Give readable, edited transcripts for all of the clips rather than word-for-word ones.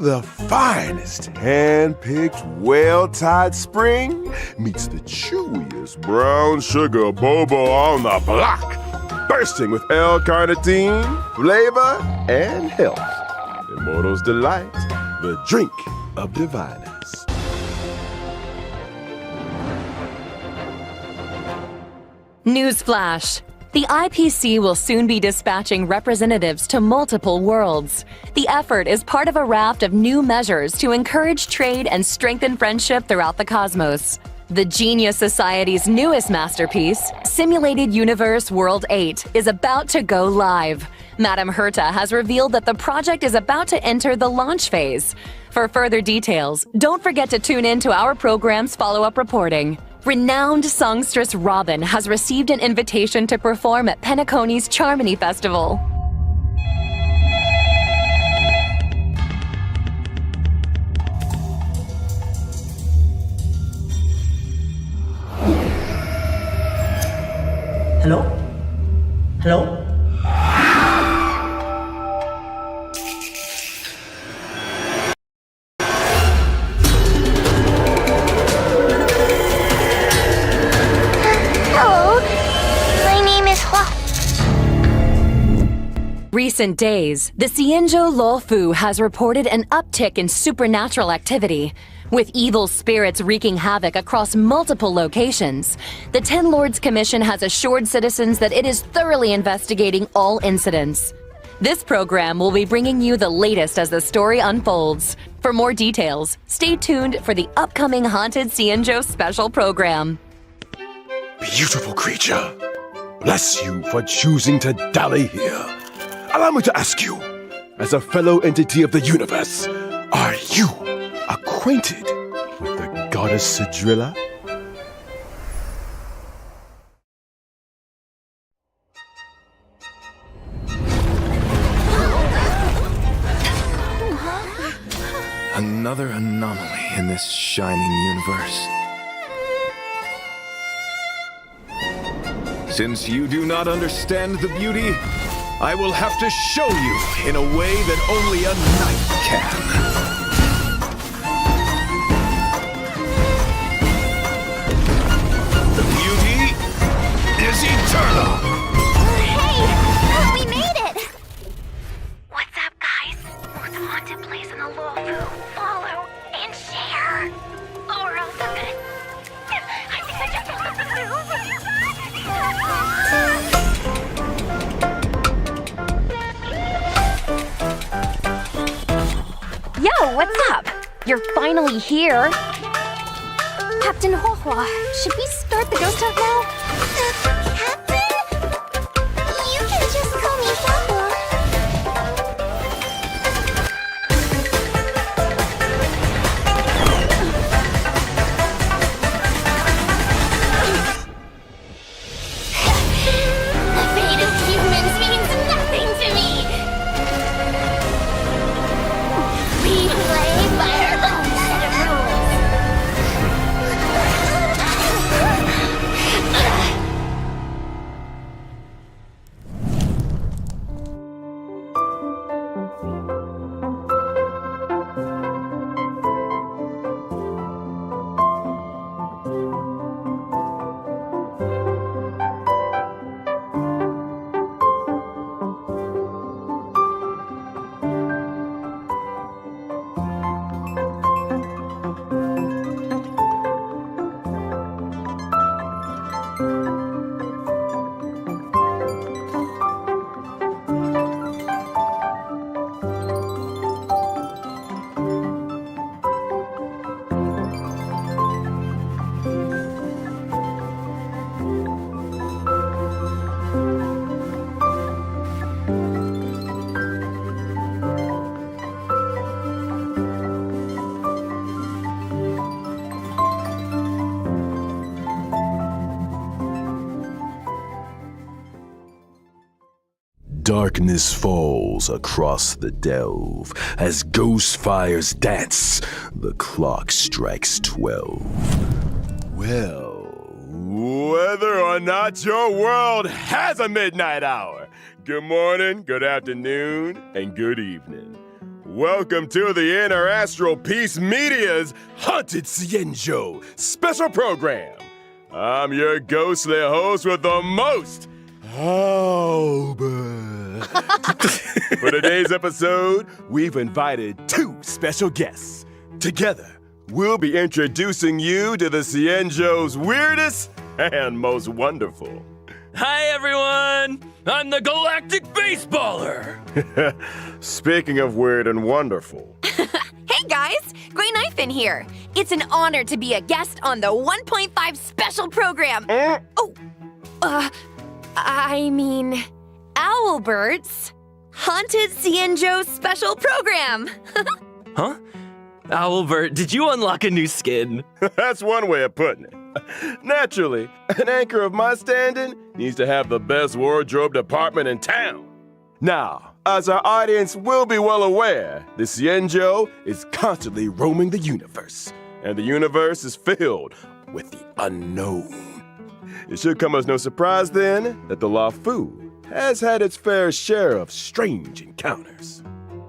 The finest hand-picked, well-tied spring meets the chewiest brown sugar boba on the block, bursting with L-carnitine, flavor, and health. Immortal's Delight, the drink of diviners. Newsflash. The IPC will soon be dispatching representatives to multiple worlds. The effort is part of a raft of new measures to encourage trade and strengthen friendship throughout the cosmos. The Genius Society's newest masterpiece, Simulated Universe World 8, is about to go live. Madame Herta has revealed that the project is about to enter the launch phase. For further details, don't forget to tune in to our program's follow-up reporting. Renowned songstress Robin has received an invitation to perform at Penacony's Charmony Festival. Hello? Hello? Recent days, the Xianzhou Luofu has reported an uptick in supernatural activity. With evil spirits wreaking havoc across multiple locations, the Ten Lords Commission has assured citizens that it is thoroughly investigating all incidents. This program will be bringing you the latest as the story unfolds. For more details, stay tuned for the upcoming Haunted Xianzhou Special Program. Beautiful creature, bless you for choosing to dally here. Allow me to ask you, as a fellow entity of the universe, are you acquainted with the goddess Cedrilla? Another anomaly in this shining universe. Since you do not understand the beauty, I will have to show you in a way that only a knight can. The beauty is eternal. Hey! We made it! What's up, guys? Most haunted place in the Luofu. Follow and share. Or else I'm gonna... I think I just lost the move. Yo, what's up? You're finally here. Captain Huohua, should we start the ghost hunt now? Captain? You can just call me Huohua. The fate of humans means nothing to me. We play by our own set of rules. Darkness falls across the delve as ghost fires dance. The clock strikes 12. Well, whether or not your world has a midnight hour, good morning, good afternoon, and good evening. Welcome to the Inner Astral Peace Media's Haunted Cienjo Special Program. I'm your ghostly host with the most, Albert. For today's episode, we've invited two special guests. Together, we'll be introducing you to the Cienjo's weirdest and most wonderful. Hi, everyone! I'm the Galactic Baseballer! Speaking of weird and wonderful. Hey guys, Grey Knife in here. It's an honor to be a guest on the 1.5 special program. I mean, Owlbert's Haunted Cienjo special program. Huh? Owlbert, did you unlock a new skin? That's one way of putting it. Naturally, an anchor of my standing needs to have the best wardrobe department in town. Now, as our audience will be well aware, the Cienjo is constantly roaming the universe, and the universe is filled with the unknown. It should come as no surprise then that the Luofu has had its fair share of strange encounters.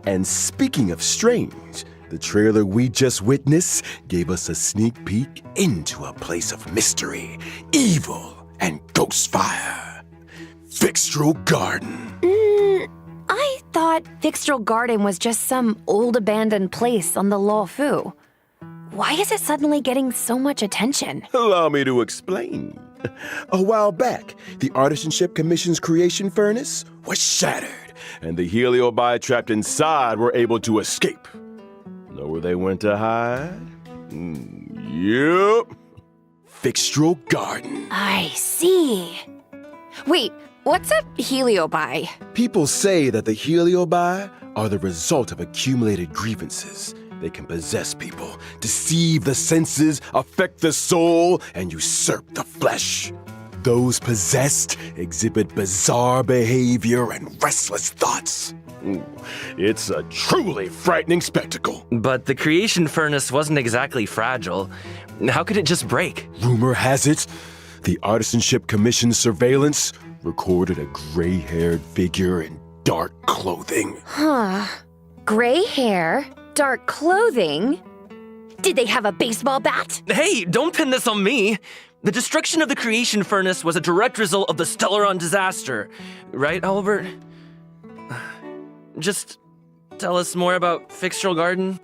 And speaking of strange, the trailer we just witnessed gave us a sneak peek into a place of mystery, evil, and ghost fire. Fixtral Garden. I thought Fixtral Garden was just some old abandoned place on the Luofu. Why is it suddenly getting so much attention? Allow me to explain. A while back, the Artisanship Commission's creation furnace was shattered, and the Heliobi trapped inside were able to escape. Know where they went to hide? Yup. Fixtral Garden. I see. Wait, what's a heliobi? People say that the Heliobi are the result of accumulated grievances. They can possess people, deceive the senses, affect the soul, and usurp the flesh. Those possessed exhibit bizarre behavior and restless thoughts. It's a truly frightening spectacle. But the creation furnace wasn't exactly fragile. How could it just break? Rumor has it, the Artisanship Commission's surveillance recorded a gray-haired figure in dark clothing. Gray hair, dark clothing. Did they have a baseball bat? Hey, don't pin this on me! The destruction of the creation furnace was a direct result of the Stellaron disaster. Right, Albert? Just tell us more about Fixtral Garden.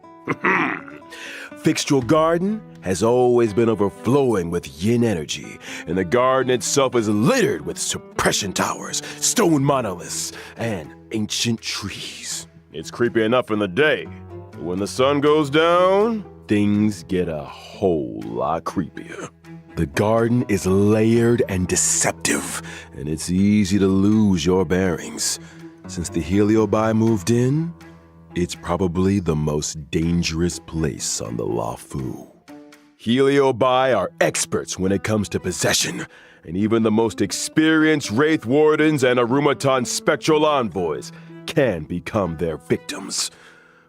Fixtral Garden has always been overflowing with yin energy, and the garden itself is littered with suppression towers, stone monoliths, and ancient trees. It's creepy enough in the day, but when the sun goes down, things get a whole lot creepier. The garden is layered and deceptive, and it's easy to lose your bearings. Since the Heliobi moved in, it's probably the most dangerous place on the Luofu. Heliobi are experts when it comes to possession, and even the most experienced Wraith Wardens and Arumaton Spectral Envoys can become their victims.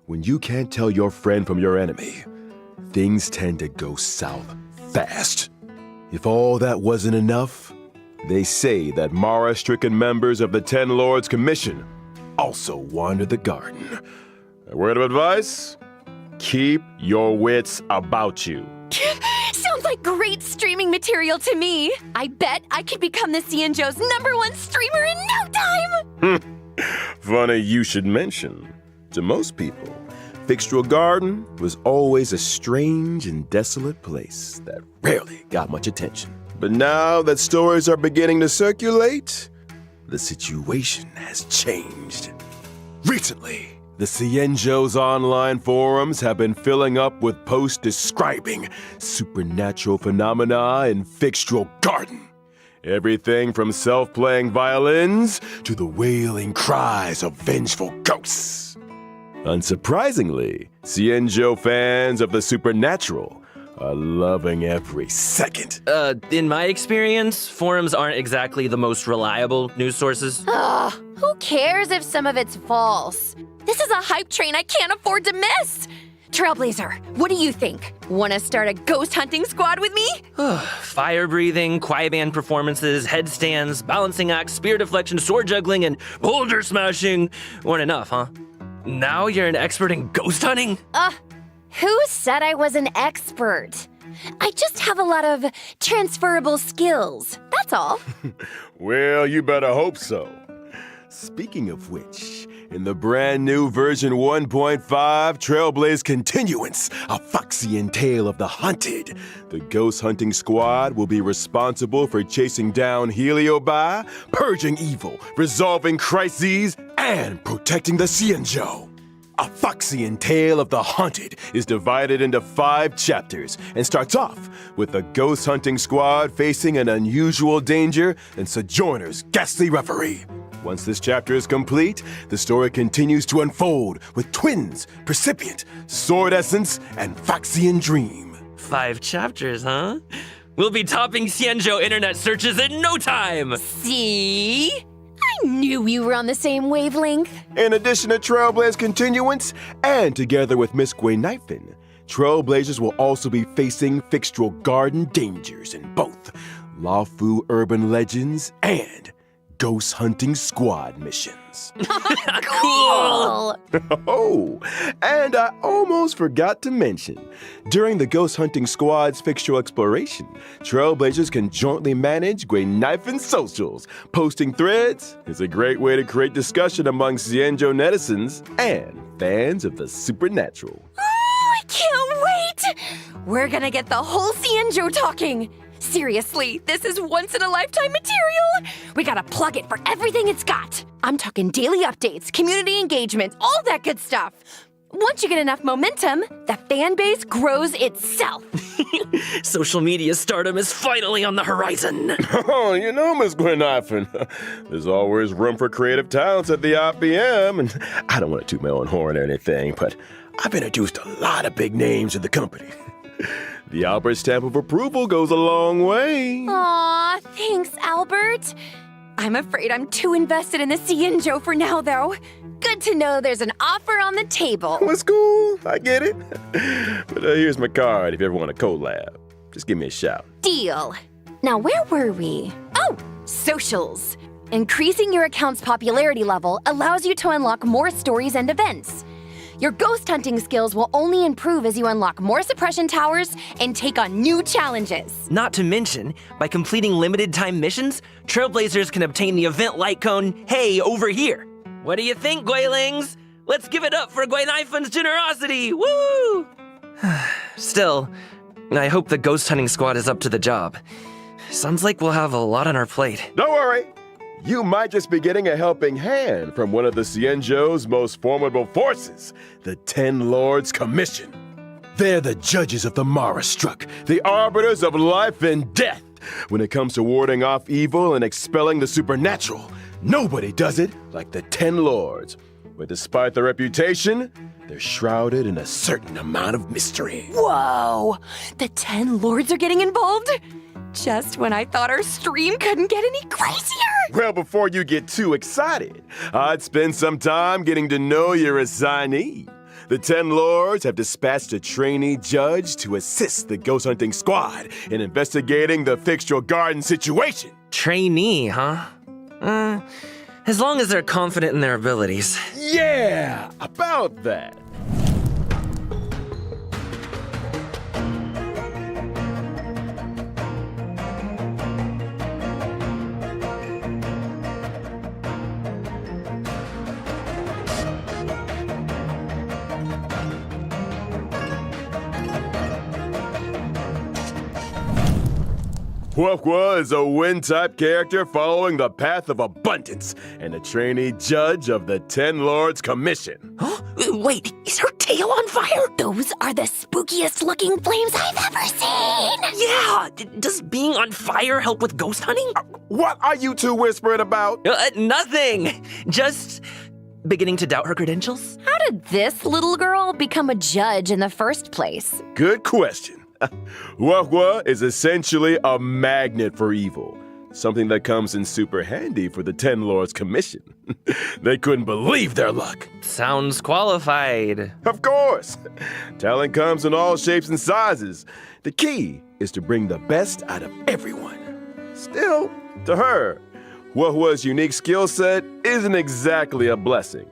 When you can't tell your friend from your enemy, things tend to go south fast. If all that wasn't enough, they say that Mara-stricken members of the Ten Lords Commission also wander the garden. A word of advice? Keep your wits about you. Sounds like great streaming material to me. I bet I could become the Cienjo's #1 streamer in no time. Funny you should mention. To most people, Fixtral Garden was always a strange and desolate place that rarely got much attention. But now that stories are beginning to circulate, the situation has changed. Recently, the Cienjo's online forums have been filling up with posts describing supernatural phenomena in Fixtral Garden. Everything from self-playing violins to the wailing cries of vengeful ghosts. Unsurprisingly, Cienjo fans of the supernatural are loving every second. In my experience, forums aren't exactly the most reliable news sources. Who cares if some of it's false? This is a hype train I can't afford to miss. Trailblazer, what do you think? Want to start a ghost hunting squad with me? Fire breathing, quiet band performances, headstands, balancing acts, spear deflection, sword juggling, and boulder smashing weren't enough, huh? Now you're an expert in ghost hunting? Who said I was an expert? I just have a lot of transferable skills, that's all. Well, you better hope so. Speaking of which, in the brand new version 1.5 Trailblaze Continuance, a Foxian Tale of the Hunted, the ghost hunting squad will be responsible for chasing down Heliobi, purging evil, resolving crises, and protecting the Xianzhou. A Foxian Tale of the Hunted is divided into 5 chapters and starts off with the ghost hunting squad facing an unusual danger and Sojourner's ghastly reverie. Once this chapter is complete, the story continues to unfold with twins, Precipient, Sword Essence, and Foxian Dream. 5 chapters, huh? We'll be topping Xianzhou internet searches in no time! See? I knew we were on the same wavelength. In addition to Trailblaze Continuance, and together with Miss Gwenifin, Trailblazers will also be facing Fixtral Garden dangers in both Lawfu Urban Legends and Ghost Hunting Squad missions. Cool! Oh, and I almost forgot to mention, during the Ghost Hunting Squad's fixtural exploration, Trailblazers can jointly manage Gwynifen's socials. Posting threads is a great way to create discussion among Xianzhou netizens and fans of the supernatural. Oh, I can't wait! We're gonna get the whole Xianzhou talking. Seriously, this is once-in-a-lifetime material! We gotta plug it for everything it's got. I'm talking daily updates, community engagement, all that good stuff. Once you get enough momentum, the fan base grows itself. Social media stardom is finally on the horizon. Oh, you know, Miss Gwenifin, there's always room for creative talents at the IPM, and I don't want to toot my own horn or anything, but I've introduced a lot of big names to the company. The Albert stamp of approval goes a long way. Aw, thanks, Albert. I'm afraid I'm too invested in the Xianzhou for now, though. Good to know there's an offer on the table. Well, it's cool. I get it. But here's my card if you ever want a collab. Just give me a shout. Deal. Now, where were we? Oh, socials. Increasing your account's popularity level allows you to unlock more stories and events. Your ghost hunting skills will only improve as you unlock more suppression towers and take on new challenges. Not to mention, by completing limited time missions, Trailblazers can obtain the event light cone, "Hey, over here." What do you think, Gweilings? Let's give it up for Gwynifen's generosity! Woo! Still, I hope the ghost hunting squad is up to the job. Sounds like we'll have a lot on our plate. Don't worry. You might just be getting a helping hand from one of the Xianzhou's most formidable forces, the Ten Lords Commission. They're the judges of the Mara Struck, the arbiters of life and death. When it comes to warding off evil and expelling the supernatural, nobody does it like the Ten Lords. But despite their reputation, they're shrouded in a certain amount of mystery. Whoa! The 10 lords are getting involved? Just when I thought our stream couldn't get any crazier! Well, before you get too excited, I'd spend some time getting to know your assignee. The 10 Lords have dispatched a trainee judge to assist the ghost hunting squad in investigating the Fixtral Garden situation. Trainee, huh? As long as they're confident in their abilities. Yeah, about that. Huohua is a wind-type character following the path of abundance and a trainee judge of the Ten Lords Commission. Huh? Wait, is her tail on fire? Those are the spookiest looking flames I've ever seen! Yeah! Does being on fire help with ghost hunting? What are you two whispering about? Nothing! Just beginning to doubt her credentials? How did this little girl become a judge in the first place? Good question. Huohua is essentially a magnet for evil, something that comes in super handy for the Ten Lords Commission. They couldn't believe their luck. Sounds qualified. Of course. Talent comes in all shapes and sizes. The key is to bring the best out of everyone. Still, to her, Huohua's unique skill set isn't exactly a blessing.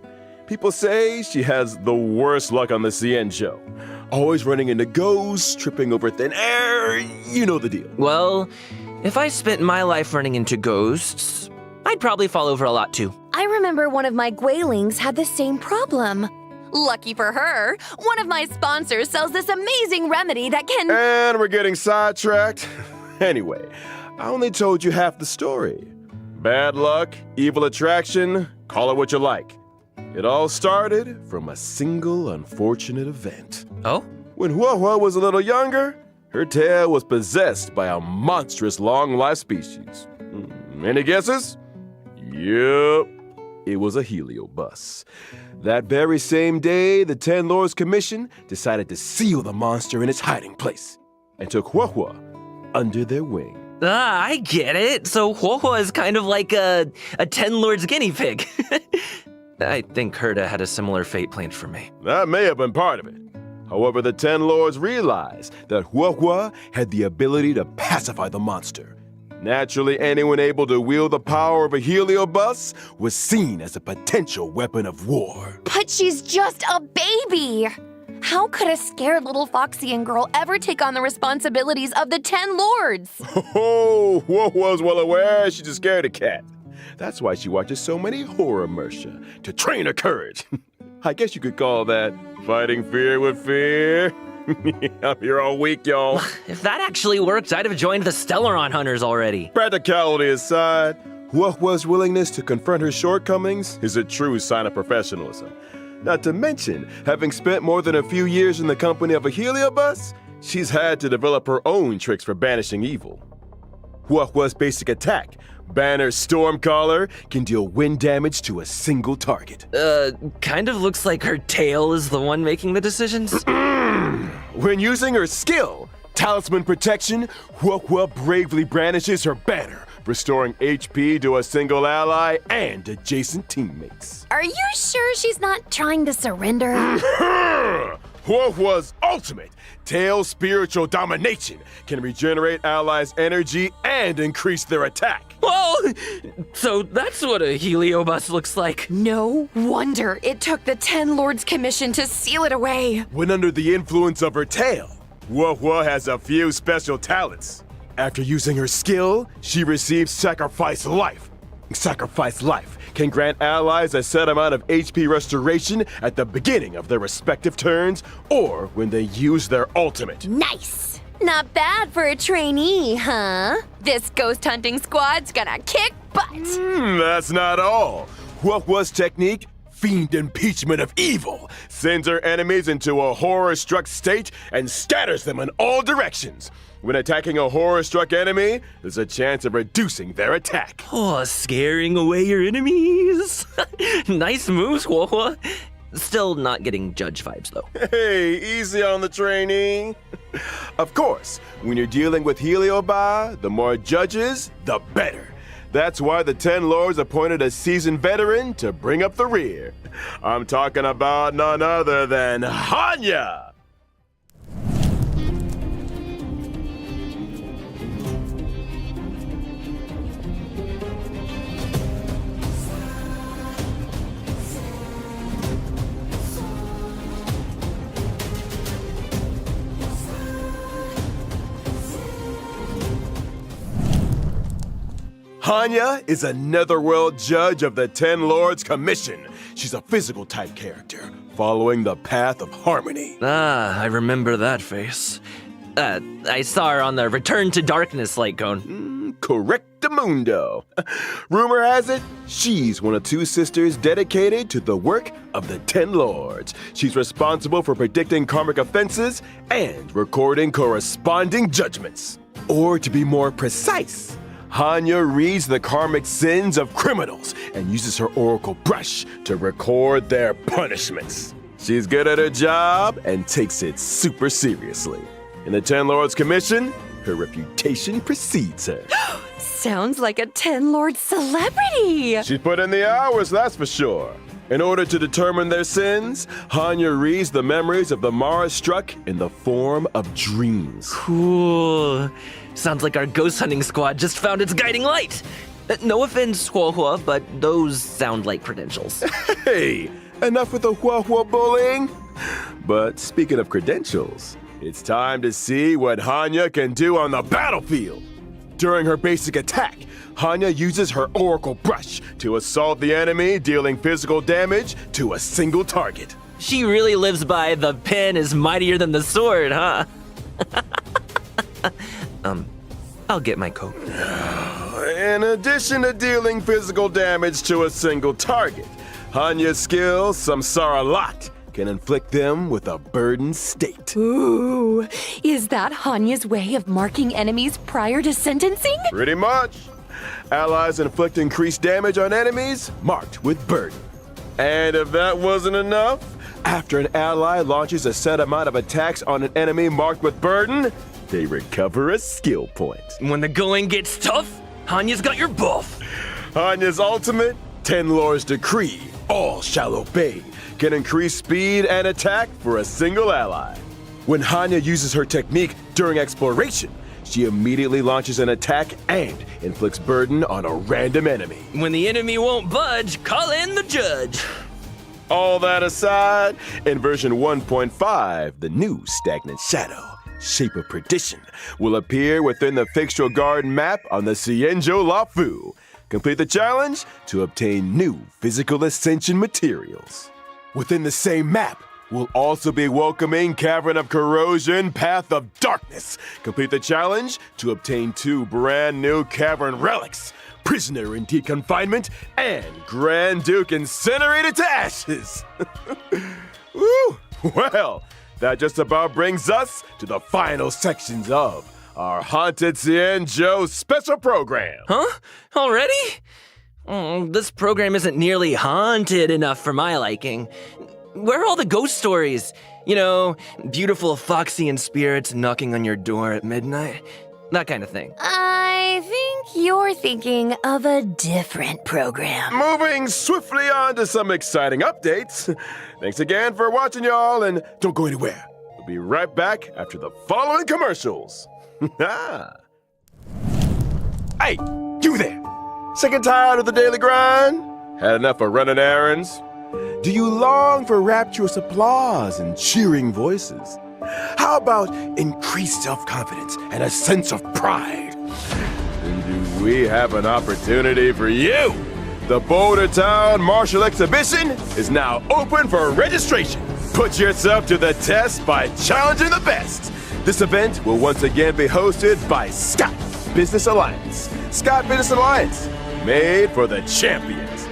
People say she has the worst luck on the CN show. Always running into ghosts, tripping over thin air, you know the deal. Well, if I spent my life running into ghosts, I'd probably fall over a lot too. I remember one of my Gwailings had the same problem. Lucky for her, one of my sponsors sells this amazing remedy that can... And we're getting sidetracked. Anyway, I only told you half the story. Bad luck, evil attraction, call it what you like. It all started from a single unfortunate event. Oh? When Huahua was a little younger, her tail was possessed by a monstrous long-life species. Any guesses? Yup, it was a heliobus. That very same day, the Ten Lords Commission decided to seal the monster in its hiding place and took Huahua under their wing. Ah, I get it. So Huahua is kind of like a Ten Lords guinea pig. I think Herta had a similar fate planned for me. That may have been part of it. However, the Ten Lords realized that Huahua had the ability to pacify the monster. Naturally, anyone able to wield the power of a heliobus was seen as a potential weapon of war. But she's just a baby! How could a scared little Foxian girl ever take on the responsibilities of the Ten Lords? Oh, Huahua's well aware she's a scaredy cat. That's why she watches so many horror mercia, to train her courage. I guess you could call that fighting fear with fear. I'm here all week, y'all. If that actually worked, I'd have joined the Stellaron Hunters already. Practicality aside, Huahua's willingness to confront her shortcomings is a true sign of professionalism. Not to mention, having spent more than a few years in the company of a heliobus, she's had to develop her own tricks for banishing evil. Huahua's basic attack, Banner's Stormcaller, can deal wind damage to a single target. Kind of looks like her tail is the one making the decisions. When using her skill, Talisman Protection, Huahua bravely brandishes her banner, restoring HP to a single ally and adjacent teammates. Are you sure she's not trying to surrender? Huahua's ultimate, Tail Spiritual Domination, can regenerate allies' energy and increase their attack. Whoa! So that's what a heliobus looks like. No wonder it took the Ten Lords Commission to seal it away. When under the influence of her tail, Huahua has a few special talents. After using her skill, she receives Sacrifice Life. Sacrifice Life can grant allies a set amount of HP restoration at the beginning of their respective turns or when they use their ultimate. Nice! Not bad for a trainee, huh? This ghost hunting squad's gonna kick butt! That's not all. Huahua's technique, Fiend Impeachment of Evil, sends her enemies into a horror-struck state and scatters them in all directions. When attacking a horror-struck enemy, there's a chance of reducing their attack. Oh, scaring away your enemies. Nice moves, Huahua. Still not getting judge vibes, though. Hey, easy on the trainee. Of course, when you're dealing with Heliobi, the more judges, the better. That's why the Ten Lords appointed a seasoned veteran to bring up the rear. I'm talking about none other than Hanya! Hanya is a netherworld judge of the Ten Lords Commission. She's a physical type character, following the path of harmony. Ah, I remember that face. I saw her on the Return to Darkness light cone. Correctamundo. Rumor has it, she's one of two sisters dedicated to the work of the Ten Lords. She's responsible for predicting karmic offenses and recording corresponding judgments. Or to be more precise, Hanya reads the karmic sins of criminals and uses her oracle brush to record their punishments. She's good at her job and takes it super seriously. In the Ten Lords Commission, her reputation precedes her. Sounds like a Ten Lord celebrity! She's put in the hours, that's for sure. In order to determine their sins, Hanya reads the memories of the Mara struck in the form of dreams. Cool. Sounds like our ghost hunting squad just found its guiding light. No offense, Huahua, but those sound like credentials. Hey, enough with the hua bullying. But speaking of credentials, it's time to see what Hanya can do on the battlefield. During her basic attack, Hanya uses her Oracle Brush to assault the enemy, dealing physical damage to a single target. She really lives by the pen is mightier than the sword, huh? I'll get my coat. In addition to dealing physical damage to a single target, Hanya's skill, Samsara Lot, can inflict them with a burdened state. Ooh, is that Hanya's way of marking enemies prior to sentencing? Pretty much. Allies inflict increased damage on enemies marked with burden. And if that wasn't enough, after an ally launches a set amount of attacks on an enemy marked with burden, they recover a skill point. When the going gets tough, Hanya's got your buff. Hanya's ultimate, Tenlor's Decree, all shall obey, can increase speed and attack for a single ally. When Hanya uses her technique during exploration, she immediately launches an attack and inflicts burden on a random enemy. When the enemy won't budge, call in the judge. All that aside, in version 1.5, the new Stagnant Shadow, Shape of Perdition, will appear within the Fixtural Garden map on the Cienjo Lafu. Complete the challenge to obtain new physical ascension materials. Within the same map, we'll also be welcoming Cavern of Corrosion, Path of Darkness. Complete the challenge to obtain 2 brand new cavern relics, Prisoner in Deep Confinement and Grand Duke Incinerated to Ashes. Woo! Well, that just about brings us to the final sections of our Haunted Cienjo Special Program. Huh? Already? This program isn't nearly haunted enough for my liking. Where are all the ghost stories? You know, beautiful Foxian spirits knocking on your door at midnight? That kind of thing. I think you're thinking of a different program. Moving swiftly on to some exciting updates. Thanks again for watching, y'all, and don't go anywhere. We'll be right back after the following commercials. Hey, you there! Sick and tired of the daily grind? Had enough of running errands? Do you long for rapturous applause and cheering voices? How about increased self-confidence and a sense of pride? Then do we have an opportunity for you? The Boulder Town Martial Exhibition is now open for registration. Put yourself to the test by challenging the best. This event will once again be hosted by Scott Business Alliance. Scott Business Alliance, made for the champions.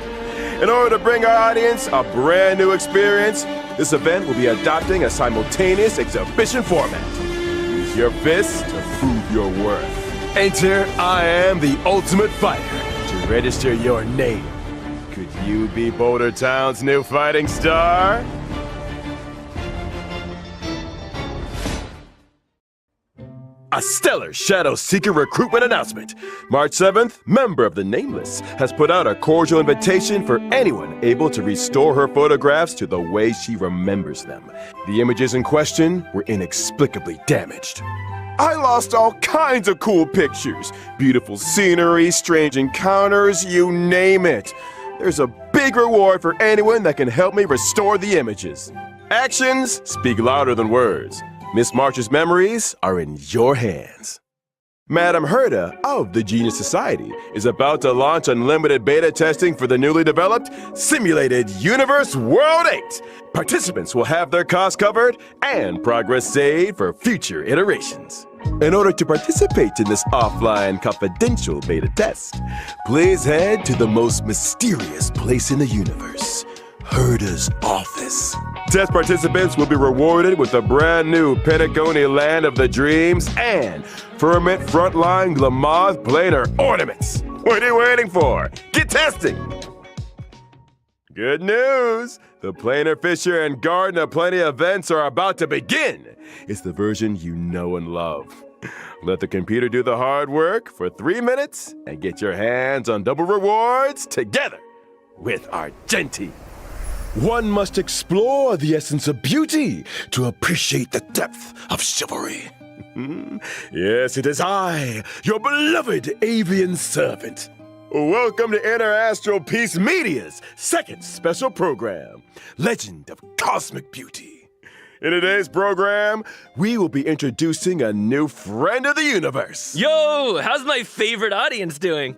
In order to bring our audience a brand new experience, this event will be adopting a simultaneous exhibition format. Use your fists to prove your worth. Enter I Am the Ultimate Fighter to register your name. Could you be Boulder Town's new fighting star? A stellar Shadow Seeker recruitment announcement. March 7th, member of the Nameless has put out a cordial invitation for anyone able to restore her photographs to the way she remembers them. The images in question were inexplicably damaged. I lost all kinds of cool pictures. Beautiful scenery, strange encounters, you name it. There's a big reward for anyone that can help me restore the images. Actions speak louder than words. Miss March's memories are in your hands. Madame Herda of the Genius Society is about to launch unlimited beta testing for the newly developed Simulated Universe World 8. Participants will have their costs covered and progress saved for future iterations. In order to participate in this offline confidential beta test, please head to the most mysterious place in the universe, Herda's office. Test participants will be rewarded with a brand new Pentagony Land of the Dreams and Firmament Frontline Glamoth Planar Ornaments. What are you waiting for? Get testing! Good news! The Planar Fisher and Garden of Plenty events are about to begin. It's the version you know and love. Let the computer do the hard work for 3 minutes and get your hands on double rewards together with Argenti. One must explore the essence of beauty to appreciate the depth of chivalry. Yes, it is I, your beloved avian servant. Welcome to Interastral Peace Media's second special program, Legend of Cosmic Beauty. In today's program, we will be introducing a new friend of the universe. Yo, how's my favorite audience doing?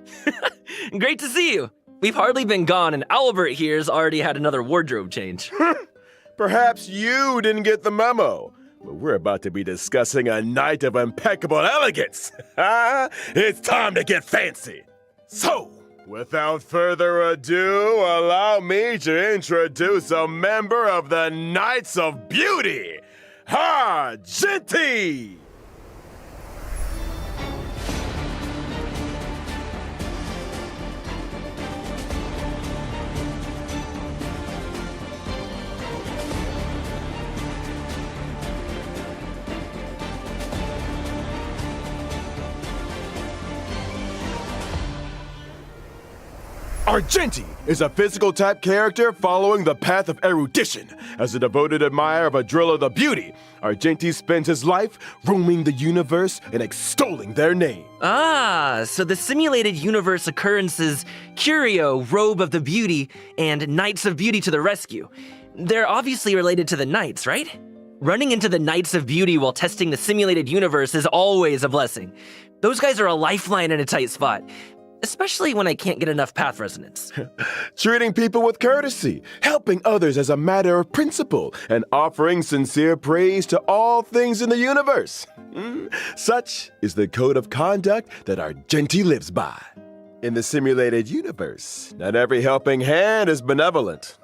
Great to see you. We've hardly been gone, and Albert here's already had another wardrobe change. Perhaps you didn't get the memo, but we're about to be discussing a night of impeccable elegance. It's time to get fancy. So, without further ado, allow me to introduce a member of the Knights of Beauty, Argenti! Argenti is a physical type character following the path of erudition. As a devoted admirer of Adrilla the Beauty, Argenti spends his life roaming the universe and extolling their name. Ah, so the simulated universe occurrences Curio, Robe of the Beauty, and Knights of Beauty to the rescue. They're obviously related to the Knights, right? Running into the Knights of Beauty while testing the simulated universe is always a blessing. Those guys are a lifeline in a tight spot. Especially when I can't get enough path resonance. Treating people with courtesy, helping others as a matter of principle, and offering sincere praise to all things in the universe. Such is the code of conduct that Argenti lives by. In the simulated universe, not every helping hand is benevolent,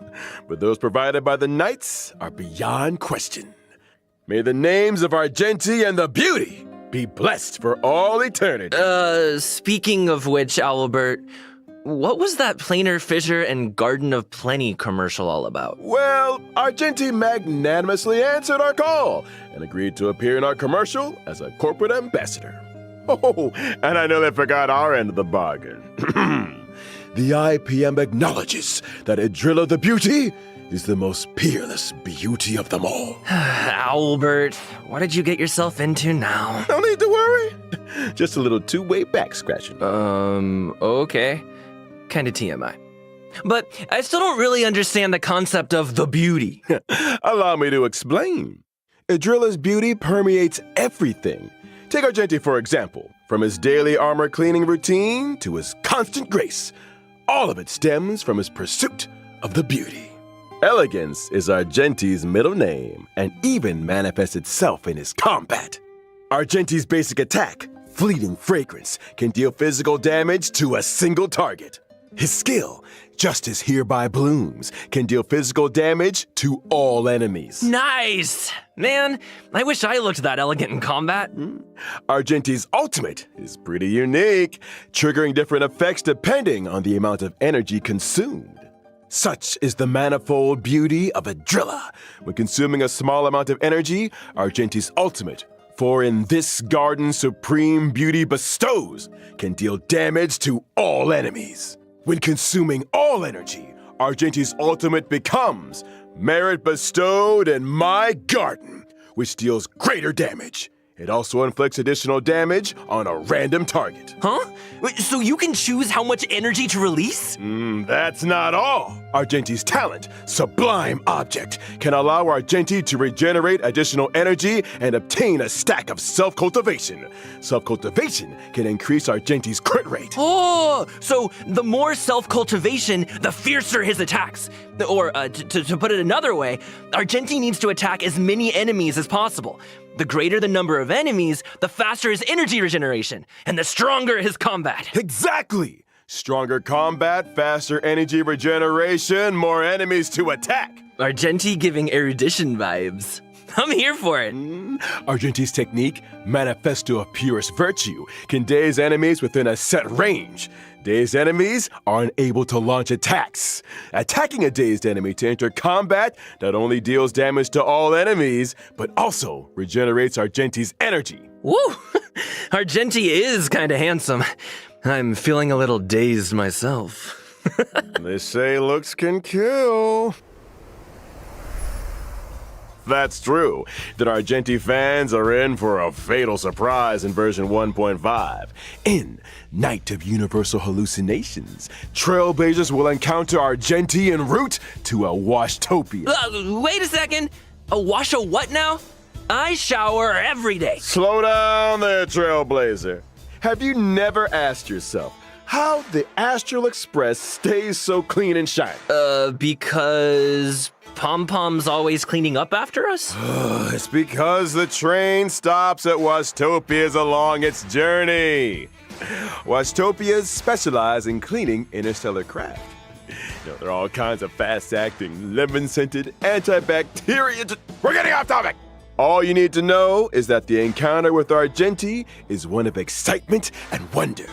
but those provided by the Knights are beyond question. May the names of Argenti and the Beauty be blessed for all eternity. Speaking of which, Albert, what was that Planar Fissure and Garden of Plenty commercial all about? Well, Argenti magnanimously answered our call and agreed to appear in our commercial as a corporate ambassador. Oh, and I nearly forgot our end of the bargain. The IPM acknowledges that Adrilla the Beauty is the most peerless beauty of them all. Albert, what did you get yourself into now? No need to worry. Just a little two-way back scratching. Okay. Kinda TMI. But I still don't really understand the concept of the beauty. Allow me to explain. Adrilla's beauty permeates everything. Take Argenti, for example. From his daily armor cleaning routine to his constant grace, all of it stems from his pursuit of the beauty. Elegance is Argenti's middle name and even manifests itself in his combat. Argenti's basic attack, Fleeting Fragrance, can deal physical damage to a single target. His skill, Justice Hereby Blooms, can deal physical damage to all enemies. Nice! Man, I wish I looked that elegant in combat. Argenti's ultimate is pretty unique, triggering different effects depending on the amount of energy consumed. Such is the manifold beauty of Adrilla. When consuming a small amount of energy, Argenti's ultimate, for in this garden supreme beauty bestows, can deal damage to all enemies. When consuming all energy, Argenti's ultimate becomes Merit Bestowed in My Garden, which deals greater damage. It also inflicts additional damage on a random target. Huh? Wait, so you can choose how much energy to release? That's not all. Argenti's talent, Sublime Object, can allow Argenti to regenerate additional energy and obtain a stack of self-cultivation. Self-cultivation can increase Argenti's crit rate. Oh, so the more self-cultivation, the fiercer his attacks. Or, to put it another way, Argenti needs to attack as many enemies as possible. The greater the number of enemies, the faster his energy regeneration, and the stronger his combat. Exactly! Stronger combat, faster energy regeneration, more enemies to attack. Argenti giving erudition vibes. I'm here for it. Argenti's technique, Manifesto of Purest Virtue, can daze enemies within a set range. Dazed enemies are unable to launch attacks. Attacking a dazed enemy to enter combat not only deals damage to all enemies, but also regenerates Argenti's energy. Woo! Argenti is kinda handsome. I'm feeling a little dazed myself. They say looks can kill. that's true, then Argenti fans are in for a fatal surprise in version 1.5. In Night of Universal Hallucinations, Trailblazers will encounter Argenti en route to a Washtopia. Wait a second. A wash a what now? I shower every day. Slow down there, Trailblazer. Have you never asked yourself how the Astral Express stays so clean and shiny? Because Pom-Pom's always cleaning up after us? It's because the train stops at Washtopias along its journey. Washtopias specialize in cleaning interstellar craft. There are all kinds of fast-acting, lemon-scented, antibacterial... We're getting off topic! All you need to know is that the encounter with Argenti is one of excitement and wonder.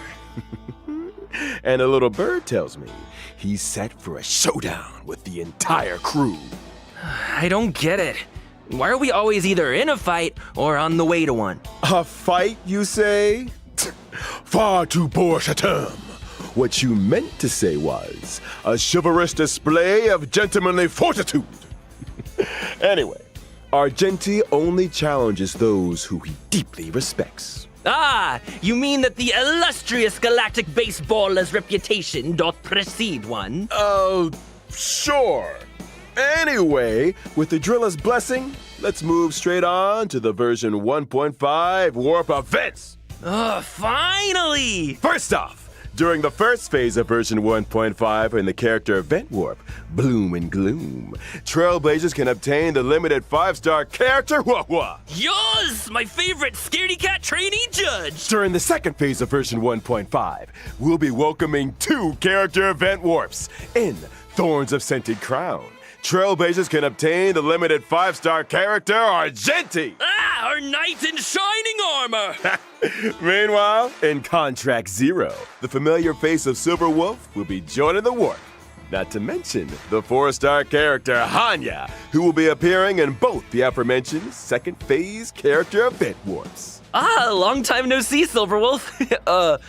And a little bird tells me he's set for a showdown with the entire crew. I don't get it. Why are we always either in a fight or on the way to one? A fight, you say? Far too poor a term. What you meant to say was a chivalrous display of gentlemanly fortitude. Anyway, Argenti only challenges those who he deeply respects. Ah, you mean that the illustrious galactic baseballer's reputation doth precede one? Oh, sure. Anyway, with the driller's blessing, let's move straight on to the version 1.5 warp events. Finally! First off, during the first phase of version 1.5 in the character event warp, Bloom and Gloom, Trailblazers can obtain the limited 5-star character Wah-Wah. Yours, my favorite scaredy cat trainee judge! During the second phase of version 1.5, we'll be welcoming 2 character event warps. In Thorns of Scented Crown, Trailblazers can obtain the limited 5-star character Argenti. Ah, our knight in shining armor! Meanwhile, in Contract Zero, the familiar face of Silver Wolf will be joining the warp. Not to mention the 4-star character Hanya, who will be appearing in both the aforementioned second phase character event warps. Ah, long time no see, Silverwolf.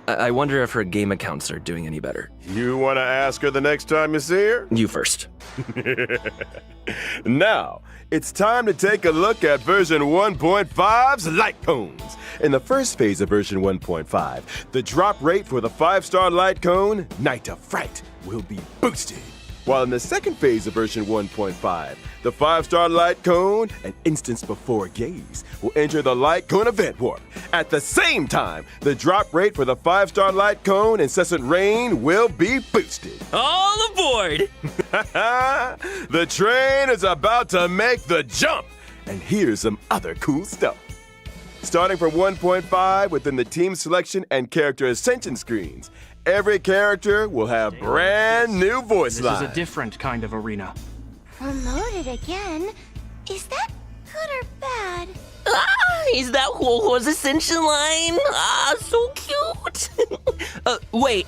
I wonder if her game accounts are doing any better. You want to ask her the next time you see her? You first. Now, it's time to take a look at version 1.5's light cones. In the first phase of version 1.5, the drop rate for the 5-star light cone, Night of Fright, will be boosted. While in the second phase of version 1.5, the 5-star light cone, an instance before gaze, will enter the light cone event warp. At the same time, the drop rate for the 5-star light cone, Incessant Rain, will be boosted. All aboard! The train is about to make the jump, and here's some other cool stuff. Starting from 1.5 within the team selection and character ascension screens, every character will have brand new voice lines. This is a different kind of arena. Promoted again? Is that good or bad? Ah, is that Huohuo's ascension line? Ah, so cute! Wait,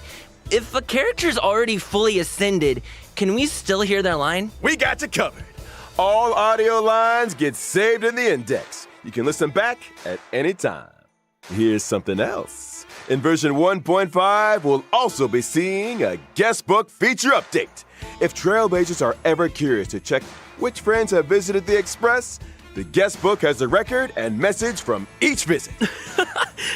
if a character's already fully ascended, can we still hear their line? We got you covered. All audio lines get saved in the index. You can listen back at any time. Here's something else. In version 1.5, we'll also be seeing a guest book feature update. If Trailblazers are ever curious to check which friends have visited the Express, the guest book has a record and message from each visit.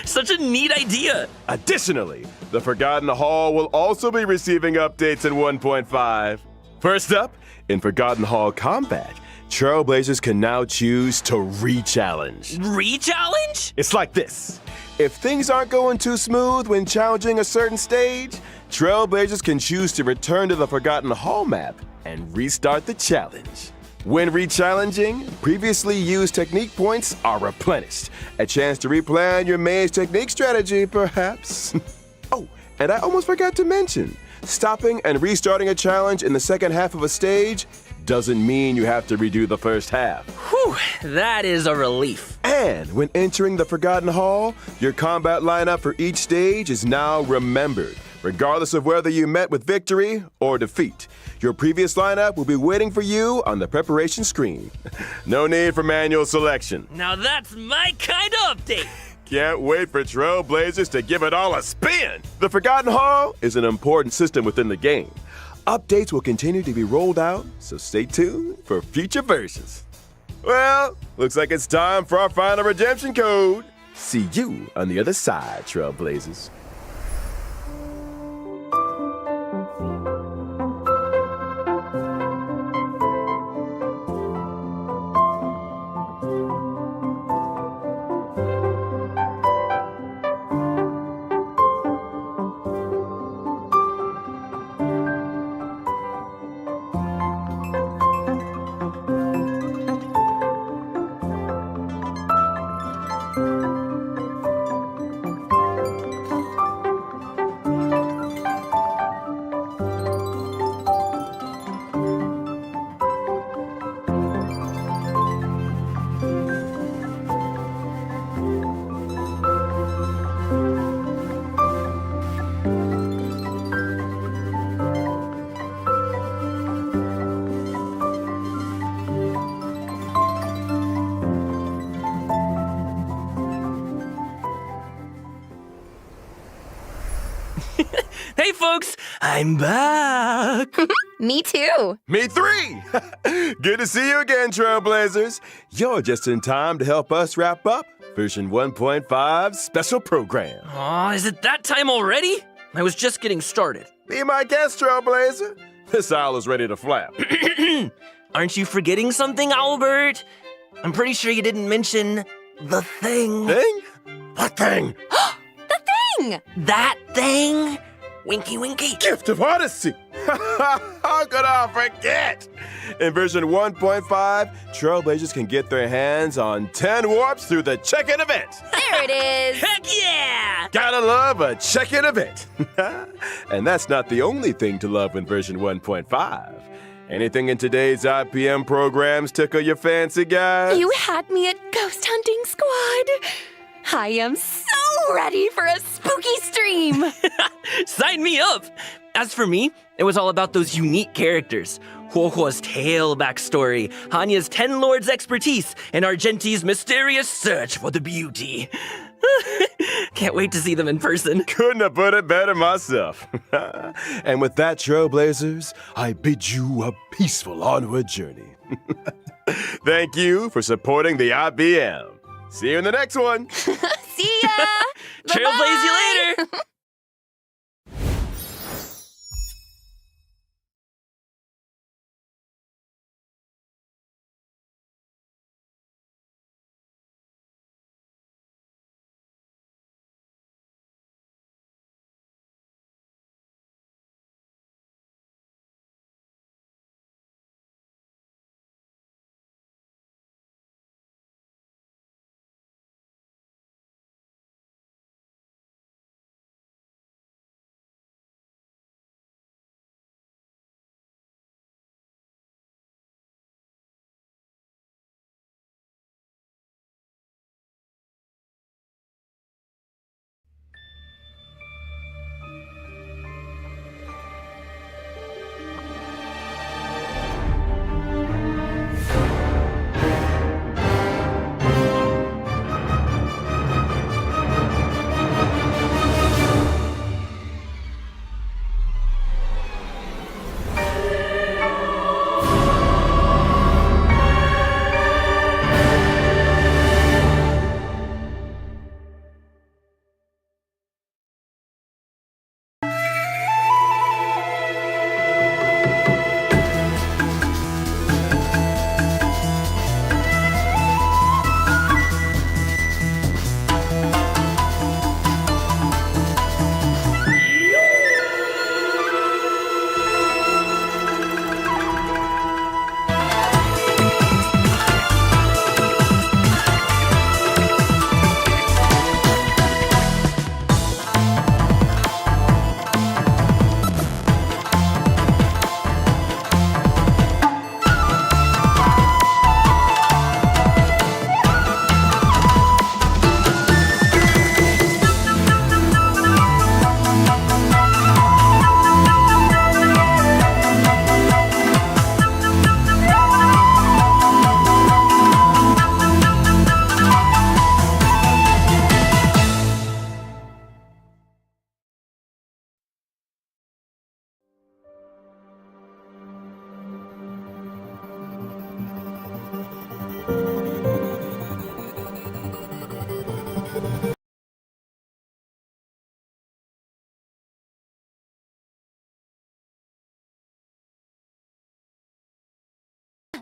Such a neat idea! Additionally, the Forgotten Hall will also be receiving updates in 1.5. First up, in Forgotten Hall Combat, Trailblazers can now choose to re-challenge. Re-challenge? It's like this. If things aren't going too smooth when challenging a certain stage, Trailblazers can choose to return to the Forgotten Hall map and restart the challenge. When re-challenging, previously used technique points are replenished. A chance to replan your maze technique strategy, perhaps. Oh, and I almost forgot to mention, stopping and restarting a challenge in the second half of a stage doesn't mean you have to redo the first half. Whew, that is a relief. And when entering the Forgotten Hall, your combat lineup for each stage is now remembered, regardless of whether you met with victory or defeat. Your previous lineup will be waiting for you on the preparation screen. No need for manual selection. Now that's my kind of update. Can't wait for Trailblazers to give it all a spin. The Forgotten Hall is an important system within the game. Updates will continue to be rolled out, so stay tuned for future versions. Well, looks like it's time for our final redemption code. See you on the other side, Trailblazers. Hey folks, I'm back! Me too. Me three! Good to see you again, Trailblazers. You're just in time to help us wrap up version 1.5 Special Program. Aw, is it that time already? I was just getting started. Be my guest, Trailblazer. This owl is ready to flap. Aren't you forgetting something, Albert? I'm pretty sure you didn't mention the thing. Thing? What thing? Thing! That thing? Winky winky. Gift of Odyssey! How could I forget? In version 1.5, Trailblazers can get their hands on 10 warps through the check-in event. There it is. Heck yeah! Gotta love a check-in event. And that's not the only thing to love in version 1.5. Anything in today's IPM programs tickle your fancy, guys? You had me at Ghost Hunting Squad. I am so ready for a spooky stream. Sign me up! As for me, it was all about those unique characters. Huohuo's tale backstory, Hanya's 10 Lords expertise, and Argenti's mysterious search for the beauty. Can't wait to see them in person. Couldn't have put it better myself. And with that, Trailblazers, I bid you a peaceful onward journey. Thank you for supporting the IBM. See you in the next one. See ya. Trailblaze you later!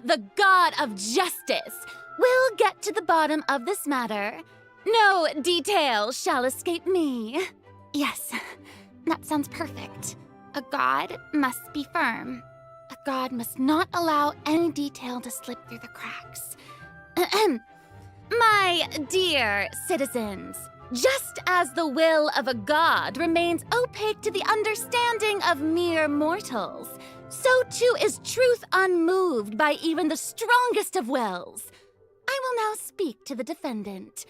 the god of justice, will get to the bottom of this matter. No detail shall escape me. Yes, that sounds perfect. A god must be firm. A god must not allow any detail to slip through the cracks. My dear citizens, just as the will of a god remains opaque to the understanding of mere mortals, so too is truth unmoved by even the strongest of wills. I will now speak to the defendant.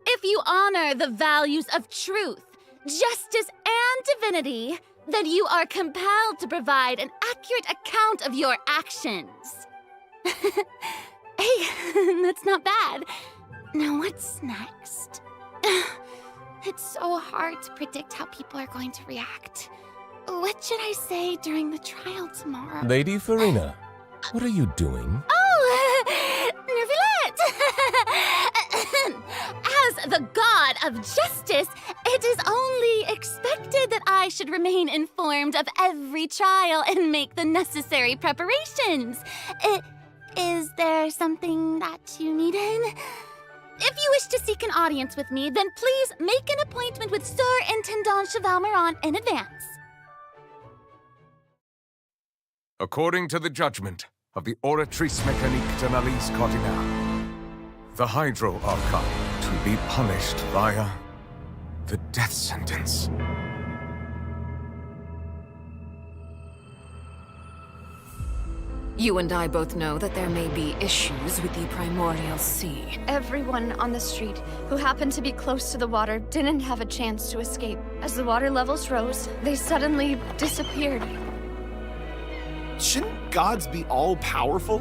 If you honor the values of truth, justice, and divinity, then you are compelled to provide an accurate account of your actions. Hey, that's not bad. Now what's next? It's so hard to predict how people are going to react. What should I say during the trial tomorrow? Lady Furina, what are you doing? Oh, Nervillette! As the god of justice, it is only expected that I should remain informed of every trial and make the necessary preparations. Is there something that you needed? If you wish to seek an audience with me, then please make an appointment with Sir Intendant Chevalmeron in advance. According to the judgment of the Oratrice Mécanique d'Analyse Cardinale, the Hydro Archon to be punished via the death sentence. You and I both know that there may be issues with the Primordial Sea. Everyone on the street who happened to be close to the water didn't have a chance to escape. As the water levels rose, they suddenly disappeared. Shouldn't gods be all-powerful?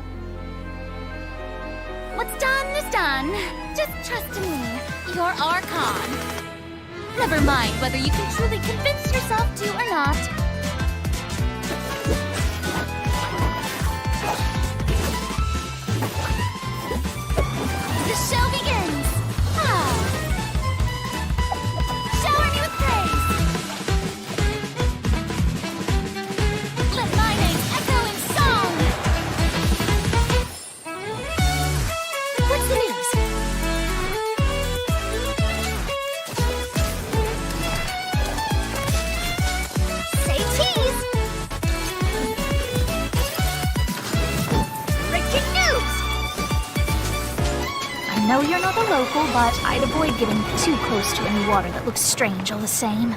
What's done is done. Just trust in me, your Archon. Never mind whether you can truly convince yourself to or not. The show begins! Shower me with praise! Let my name echo in song! What's the news? Say cheese! Breaking news! I know you're not a local, but I'd avoid getting too close to any water that looks strange all the same.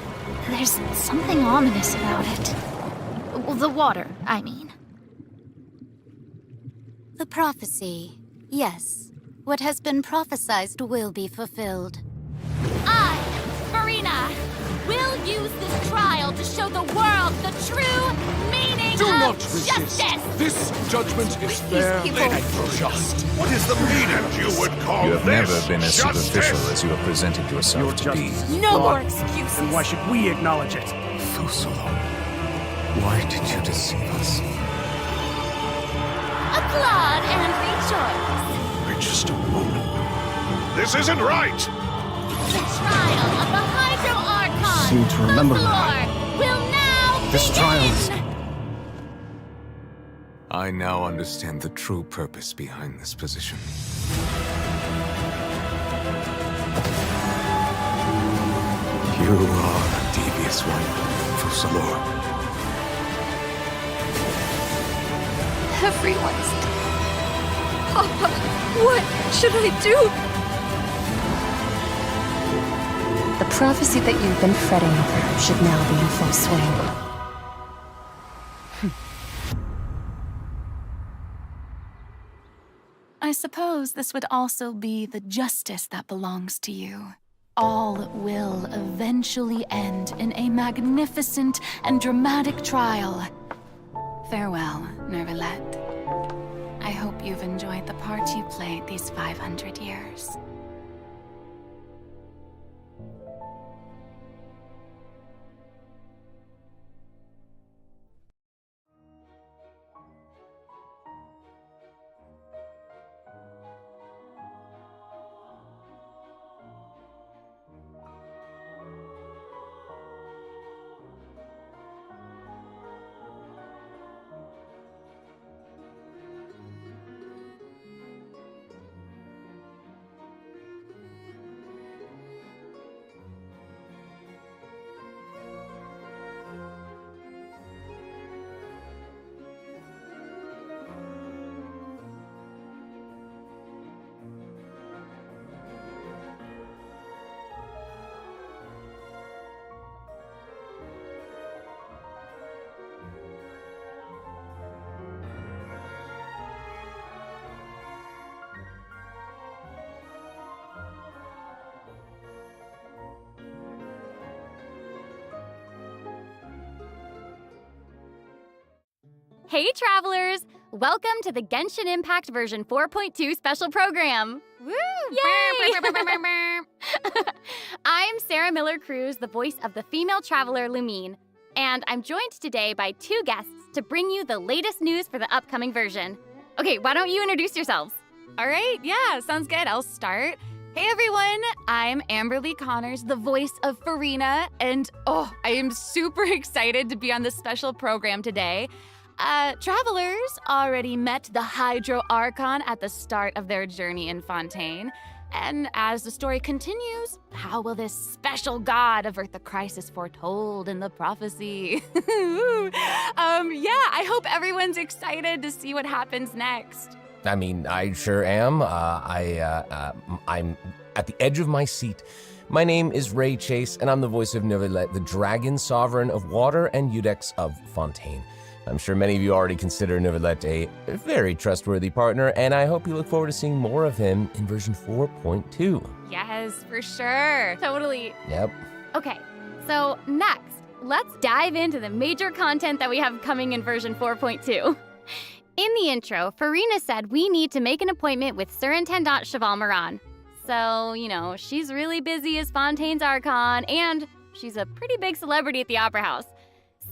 There's something ominous about it. Well, the water, I mean. The prophecy. Yes. What has been prophesized will be fulfilled. I, Furina, will use this trial to show the world the true meaning Do of not resist. justice! This judgment is fair and just. What is the meaning you would call You have this never been as justice? superficial as you have presented yourself to be. No more excuses. Then why should we acknowledge it? Fusalo, why did you deceive us? Applaud and rejoice! We're just a moment. This isn't right! The trial of the Hydro Archon! Seem to remember the that. floor will now This begin! trial is- I now understand the true purpose behind this position. You are a devious one, Fusalo. Everyone's dead. Papa, what should I do? The prophecy that you've been fretting over should now be in full swing. I suppose this would also be the justice that belongs to you. All will eventually end in a magnificent and dramatic trial. Farewell, Nervillette. I hope you've enjoyed the part you played these 500 years. Hey, travelers! Welcome to the Genshin Impact version 4.2 special program. Woo! Yay! I'm Sarah Miller-Cruz, the voice of the female traveler Lumine, and I'm joined today by two guests to bring you the latest news for the upcoming version. Okay, why don't you introduce yourselves? All right, yeah, sounds good. I'll start. Hey everyone, I'm Amberly Connors, the voice of Furina, and I am super excited to be on this special program today. Travelers already met the Hydro Archon at the start of their journey in Fontaine. And as the story continues, how will this special god avert the crisis foretold in the prophecy? I hope everyone's excited to see what happens next. I mean, I sure am. I'm at the edge of my seat. My name is Ray Chase, and I'm the voice of Neuvillette, the dragon sovereign of water and Eudex of Fontaine. I'm sure many of you already consider Neuvillette a very trustworthy partner, and I hope you look forward to seeing more of him in version 4.2. Yes, for sure. Totally. Yep. Okay, so next, let's dive into the major content that we have coming in version 4.2. In the intro, Furina said we need to make an appointment with Surintendant Cheval Moran. So, she's really busy as Fontaine's Archon, and she's a pretty big celebrity at the Opera House.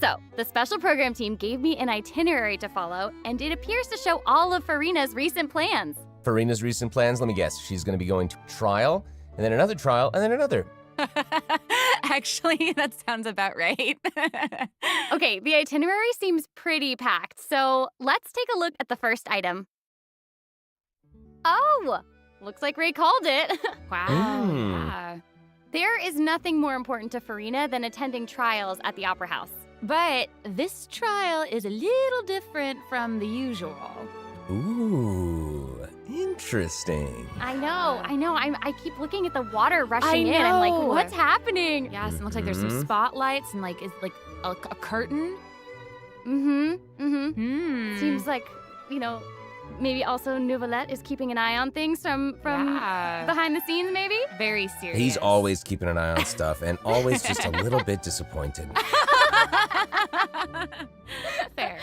So, the special program team gave me an itinerary to follow, and it appears to show all of Furina's recent plans. Furina's recent plans? Let me guess. She's going to be going to trial, and then another trial, and then another. Actually, that sounds about right. Okay, the itinerary seems pretty packed, so let's take a look at the first item. Oh, looks like Ray called it. Wow. Yeah. There is nothing more important to Furina than attending trials at the Opera House. But this trial is a little different from the usual. Ooh, interesting. I know. I keep looking at the water rushing in. I'm like, what's happening? Yes, and looks like there's some spotlights and is a curtain. Seems like, maybe also Neuvillette is keeping an eye on things from behind the scenes, maybe? Very serious. He's always keeping an eye on stuff and always just a little bit disappointed. Fair.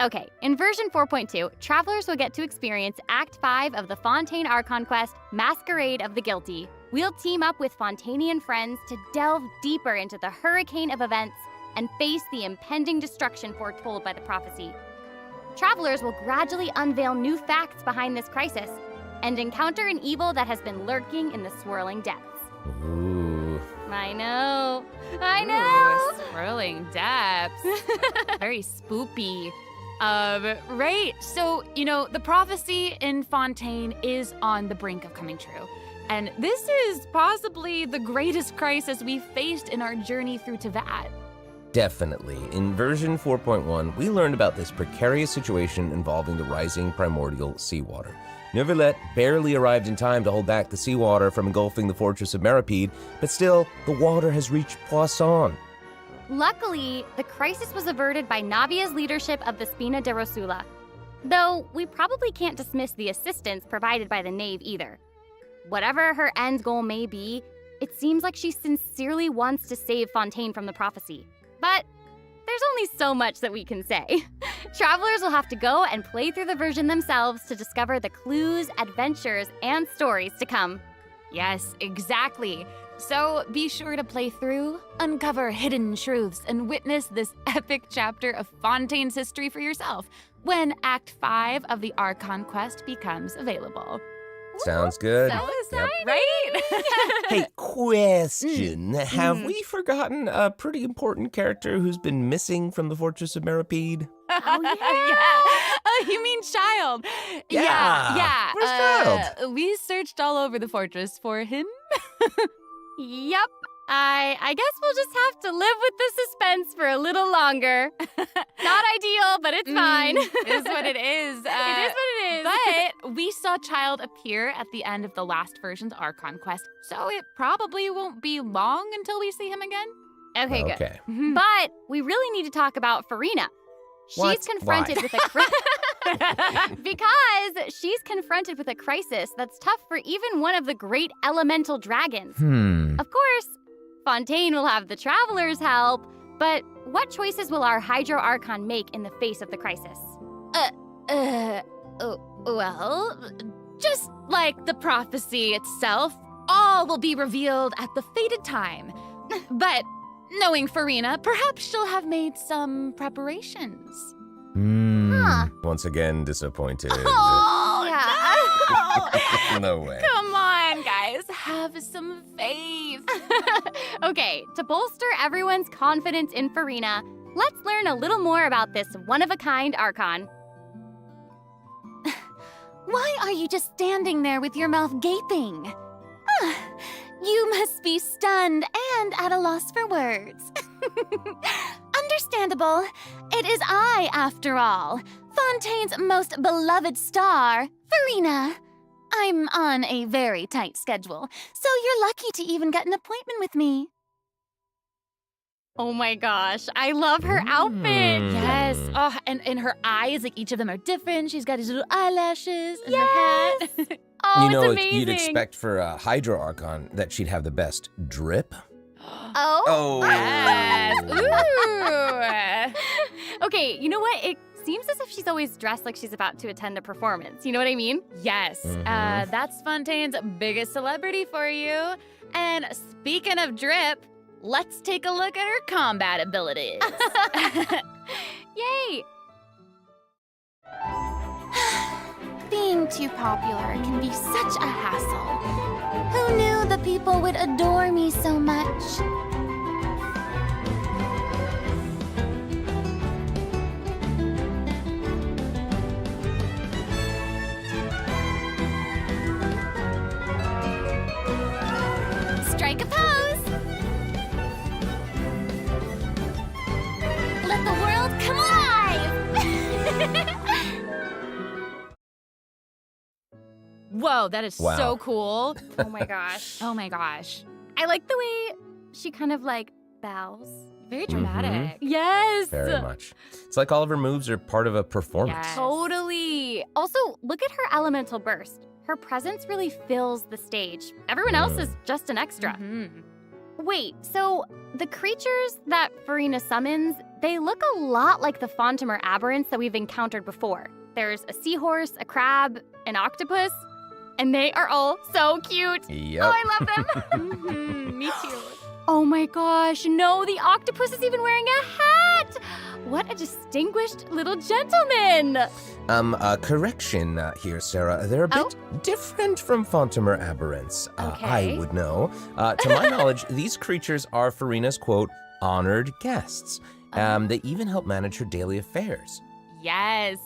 Okay, in version 4.2, travelers will get to experience Act 5 of the Fontaine Archon quest, Masquerade of the Guilty. We'll team up with Fontainian friends to delve deeper into the hurricane of events and face the impending destruction foretold by the prophecy. Travelers will gradually unveil new facts behind this crisis and encounter an evil that has been lurking in the swirling depths. Ooh. I know. Ooh, swirling depths. Very spoopy. Right, so, the prophecy in Fontaine is on the brink of coming true. And this is possibly the greatest crisis we've faced in our journey through Teyvat. Definitely. In version 4.1, we learned about this precarious situation involving the rising primordial seawater. Neuvillette barely arrived in time to hold back the seawater from engulfing the fortress of Meripede, but still, the water has reached Poisson. Luckily, the crisis was averted by Navia's leadership of the Spina de Rosula. Though, we probably can't dismiss the assistance provided by the Knave either. Whatever her end goal may be, it seems like she sincerely wants to save Fontaine from the prophecy. But there's only so much that we can say. Travelers will have to go and play through the version themselves to discover the clues, adventures, and stories to come. Yes, exactly. So be sure to play through, uncover hidden truths, and witness this epic chapter of Fontaine's history for yourself when Act 5 of the Archon quest becomes available. Sounds good. So exciting! Yep. Right? Hey, question. Have we forgotten a pretty important character who's been missing from the Fortress of Meripede? Oh, yeah. Yeah. Oh, you mean Child? Yeah. Where's Child? We searched all over the fortress for him. Yep. I guess we'll just have to live with the suspense for a little longer. Not ideal, but it's fine. It is what it is. It is what it is. But we saw Child appear at the end of the last version's Archon quest, so it probably won't be long until we see him again. Okay, good. Okay. But we really need to talk about Furina. What? She's confronted with a because she's confronted with a crisis that's tough for even one of the great elemental dragons. Of course, Fontaine will have the travelers' help, but what choices will our Hydro Archon make in the face of the crisis? Well, just like the prophecy itself, all will be revealed at the fated time. But knowing Furina, perhaps she'll have made some preparations. Once again, disappointed. Oh, yeah. No way. Come on, guys. Have some faith. Okay, to bolster everyone's confidence in Furina, let's learn a little more about this one-of-a-kind Archon. Why are you just standing there with your mouth gaping? You must be stunned and at a loss for words. Understandable. It is I, after all, Fontaine's most beloved star, Furina. I'm on a very tight schedule, so you're lucky to even get an appointment with me. Oh my gosh, I love her outfit. Yes. Oh, and her eyes, like each of them are different. She's got these little eyelashes and her hat. Oh, You know, it's amazing. you'd expect for a Hydro Archon that she'd have the best drip. Oh. Yes. Ooh. Okay, you know what? It seems as if she's always dressed like she's about to attend a performance. You know what I mean? Yes. That's Fontaine's biggest celebrity for you. And speaking of drip, let's take a look at her combat abilities. Yay! Being too popular can be such a hassle. Who knew the people would adore me so much? Strike a pose! Let the world come alive! Whoa, that is so cool. Oh my gosh. Oh my gosh. I like the way she kind of like bows. Very dramatic. Yes! Very much. It's like all of her moves are part of a performance. Yes. Totally. Also, look at her elemental burst. Her presence really fills the stage. Everyone else is just an extra. Wait, so the creatures that Furina summons, they look a lot like the Fontamer aberrants that we've encountered before. There's a seahorse, a crab, an octopus, and they are all so cute. Yep. Oh, I love them. Me too. Oh my gosh, no, the octopus is even wearing a hat. What a distinguished little gentleman. Correction here, Sarah. They're a bit different from Fontamer aberrants. Okay. I would know. To my knowledge, these creatures are Furina's, quote, honored guests. They even help manage her daily affairs. Yes,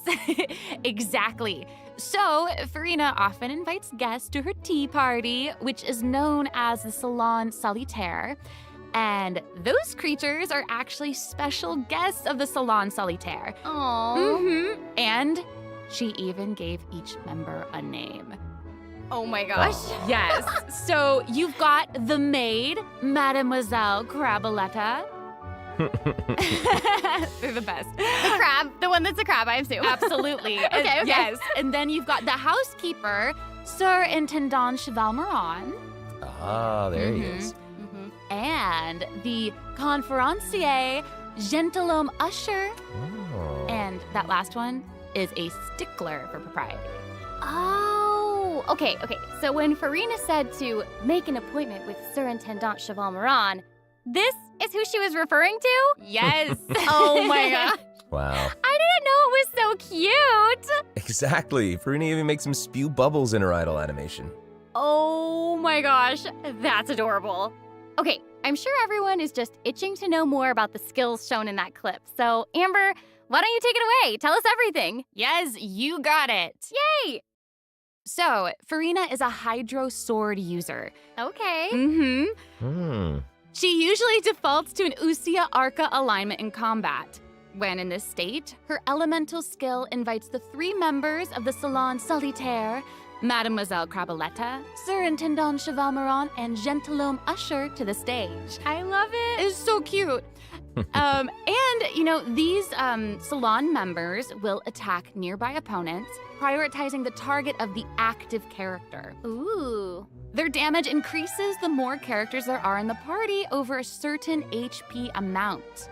exactly. So, Furina often invites guests to her tea party, which is known as the Salon Solitaire. And those creatures are actually special guests of the Salon Solitaire. Aww. And she even gave each member a name. Oh my gosh. Yes. So you've got the maid, Mademoiselle Craboletta. They're the best. The crab, the one that's a crab, I assume. Absolutely. Okay. Yes. And then you've got the housekeeper, Sir Intendant Cheval Moran. Ah, there he is. And the conferencier, Gentilhomme Usher. Oh. And that last one is a stickler for propriety. Oh, okay. So when Furina said to make an appointment with Sir Intendant Cheval Moran, this is who she was referring to? Yes. Oh my gosh. Wow. I didn't know it was so cute. Exactly. Furina even makes him spew bubbles in her idol animation. Oh my gosh, that's adorable. Okay, I'm sure everyone is just itching to know more about the skills shown in that clip. So, Amber, why don't you take it away? Tell us everything. Yes, you got it. Yay! So, Furina is a Hydro Sword user. Okay. She usually defaults to an Usia Arca alignment in combat. When in this state, her elemental skill invites the 3 members of the Salon Solitaire, Mademoiselle Craboletta, Sir Intendant Cheval Moran, and Gentilhomme Usher to the stage. I love it. It's so cute. And, these salon members will attack nearby opponents, prioritizing the target of the active character. Ooh. Their damage increases the more characters there are in the party over a certain HP amount.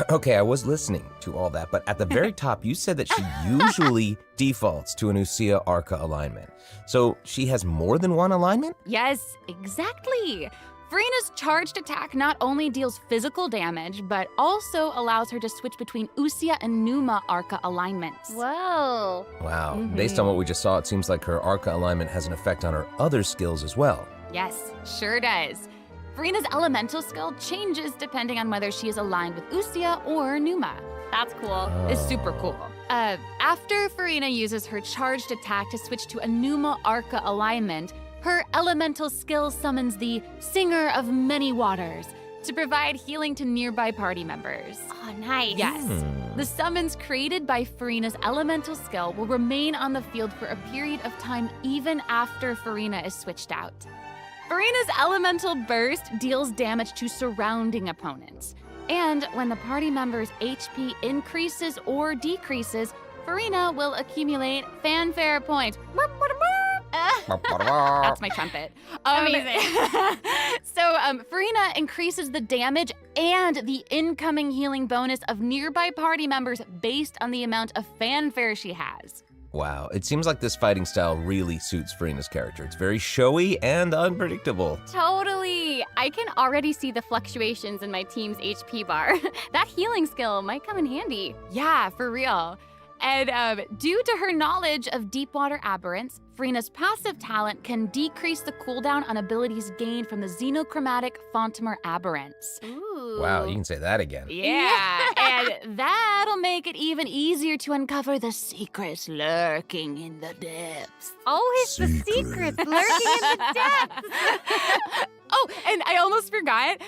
Okay, I was listening to all that, but at the very top, you said that she usually defaults to an Usia Arca alignment. So she has more than one alignment? Yes, exactly. Furina's charged attack not only deals physical damage, but also allows her to switch between Usia and Numa Arca alignments. Whoa. Wow. Based on what we just saw, it seems like her Arca alignment has an effect on her other skills as well. Yes, sure does. Furina's elemental skill changes depending on whether she is aligned with Usia or Numa. That's cool. It's super cool. After Furina uses her charged attack to switch to a Numa Arca alignment, her elemental skill summons the Singer of Many Waters to provide healing to nearby party members. Oh, nice. Yes. The summons created by Furina's elemental skill will remain on the field for a period of time even after Furina is switched out. Furina's elemental burst deals damage to surrounding opponents. And when the party member's HP increases or decreases, Furina will accumulate fanfare points. That's my trumpet. Amazing. So Furina increases the damage and the incoming healing bonus of nearby party members based on the amount of fanfare she has. Wow, it seems like this fighting style really suits Furina's character. It's very showy and unpredictable. Totally. I can already see the fluctuations in my team's HP bar. That healing skill might come in handy. Yeah, for real. And due to her knowledge of deep water aberrants, Furina's passive talent can decrease the cooldown on abilities gained from the xenochromatic Fontaine aberrants. Ooh. Wow, you can say that again. Yeah, and that'll make it even easier to uncover the secrets lurking in the depths. Always the secrets lurking in the depths. Oh, and I almost forgot.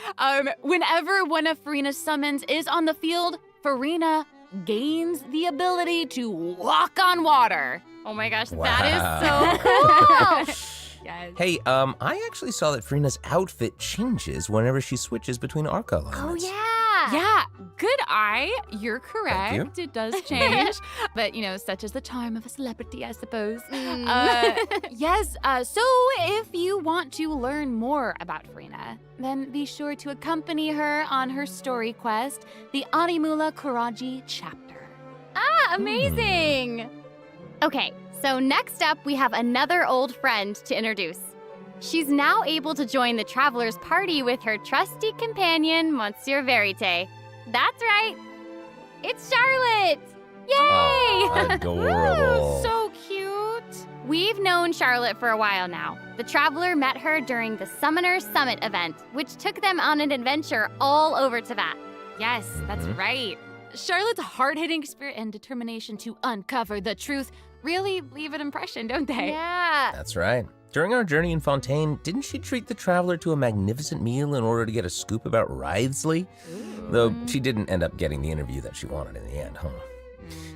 Whenever one of Furina's summons is on the field, Furina gains the ability to walk on water. Oh my gosh, Wow. that is so cool. Yes. Hey, I actually saw that Furina's outfit changes whenever she switches between Arca Oh alignments. yeah. Yeah, good eye. You're correct. Thank you. It does change. But, such is the charm of a celebrity, I suppose. Yes, so if you want to learn more about Furina, then be sure to accompany her on her story quest, the Animula Kuraji chapter. Ah, amazing. Okay, so next up we have another old friend to introduce. She's now able to join the traveler's party with her trusty companion, Monsieur Verite. That's right. It's Charlotte! Yay! Oh, adorable. So cute. We've known Charlotte for a while now. The traveler met her during the Summoner Summit event, which took them on an adventure all over Teyvat. Yes, that's right. Charlotte's hard-hitting spirit and determination to uncover the truth really leave an impression, don't they? Yeah. That's right. During our journey in Fontaine, didn't she treat the traveler to a magnificent meal in order to get a scoop about Wriothesley? Though she didn't end up getting the interview that she wanted in the end, huh?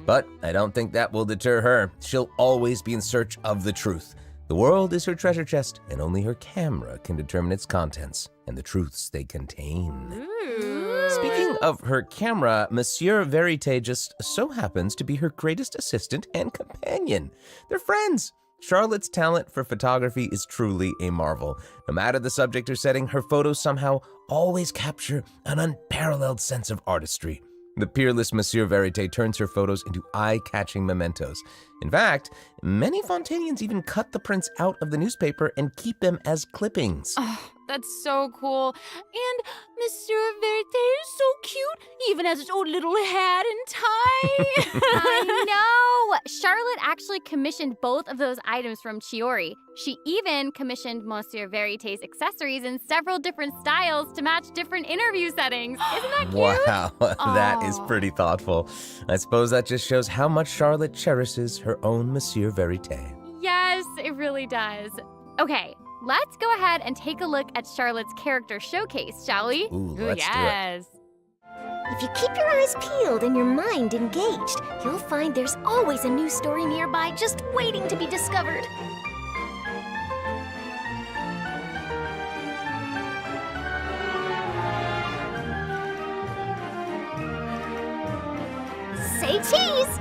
But I don't think that will deter her. She'll always be in search of the truth. The world is her treasure chest, and only her camera can determine its contents and the truths they contain. Speaking of her camera, Monsieur Verite just so happens to be her greatest assistant and companion. They're friends. Charlotte's talent for photography is truly a marvel. No matter the subject or setting, her photos somehow always capture an unparalleled sense of artistry. The peerless Monsieur Verite turns her photos into eye-catching mementos. In fact, many Fontainians even cut the prints out of the newspaper and keep them as clippings. Oh, that's so cool. And Monsieur Verite is so cute, even has his own little hat and tie. I know! Charlotte actually commissioned both of those items from Chiori. She even commissioned Monsieur Verite's accessories in several different styles to match different interview settings. Isn't that cute? Wow, that is pretty thoughtful. I suppose that just shows how much Charlotte cherishes her own Monsieur Verite. Yes, it really does. Okay, let's go ahead and take a look at Charlotte's character showcase, shall we? Ooh, let's do it. If you keep your eyes peeled and your mind engaged, you'll find there's always a new story nearby just waiting to be discovered. Say cheese!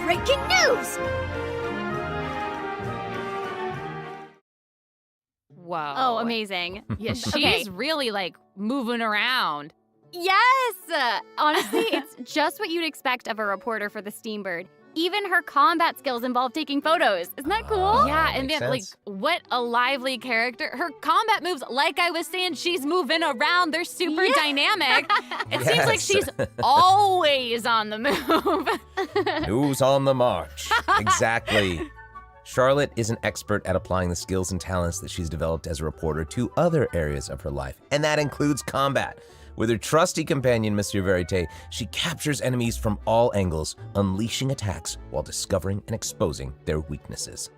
Breaking news! Whoa. Oh, amazing. Yeah, she's Okay. really like moving around. Yes! Honestly, it's just what you'd expect of a reporter for the Steambird. Even her combat skills involve taking photos. Isn't that cool? Yeah, and makes then like sense. what a lively character. Her combat moves, like I was saying, she's moving around. They're super dynamic. It seems like Yes. she's always on the move. Who's on the march? Exactly. Charlotte is an expert at applying the skills and talents that she's developed as a reporter to other areas of her life, and that includes combat. With her trusty companion, Monsieur Verite, she captures enemies from all angles, unleashing attacks while discovering and exposing their weaknesses.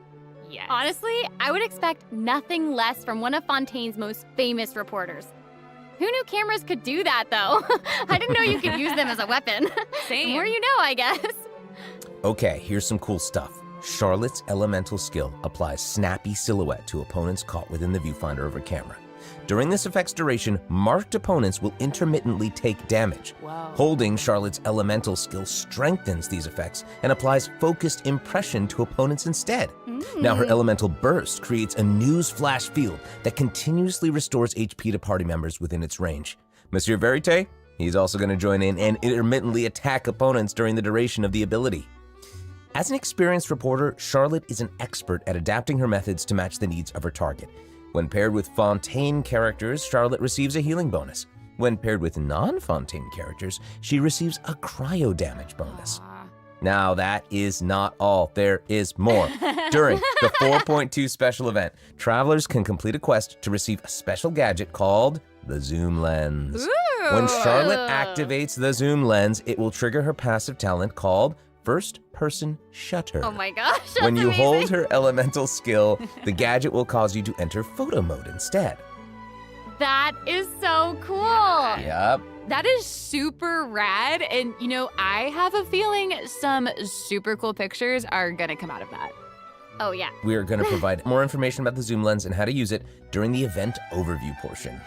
Yes. Honestly, I would expect nothing less from one of Fontaine's most famous reporters. Who knew cameras could do that, though? I didn't know you could use them as a weapon. Same. The more you know, I guess. Okay, here's some cool stuff. Charlotte's elemental skill applies snappy silhouette to opponents caught within the viewfinder of her camera. During this effect's duration, marked opponents will intermittently take damage. Whoa. Holding Charlotte's elemental skill strengthens these effects and applies focused impression to opponents instead. Now her elemental burst creates a news flash field that continuously restores HP to party members within its range. Monsieur Verite, he's also going to join in and intermittently attack opponents during the duration of the ability. As an experienced reporter, Charlotte is an expert at adapting her methods to match the needs of her target. When paired with Fontaine characters, Charlotte receives a healing bonus. When paired with non-Fontaine characters, she receives a cryo damage bonus. Now that is not all, there is more. During the 4.2 special event, travelers can complete a quest to receive a special gadget called the Zoom Lens. When Charlotte activates the Zoom Lens, it will trigger her passive talent called First Person Shutter. Oh my gosh, that's When you amazing. hold her elemental skill, the gadget will cause you to enter photo mode instead. That is so cool. Yep. That is super rad. And, you know, I have a feeling some super cool pictures are going to come out of that. Oh, yeah. We are going to provide more information about the Zoom Lens and how to use it during the event overview portion.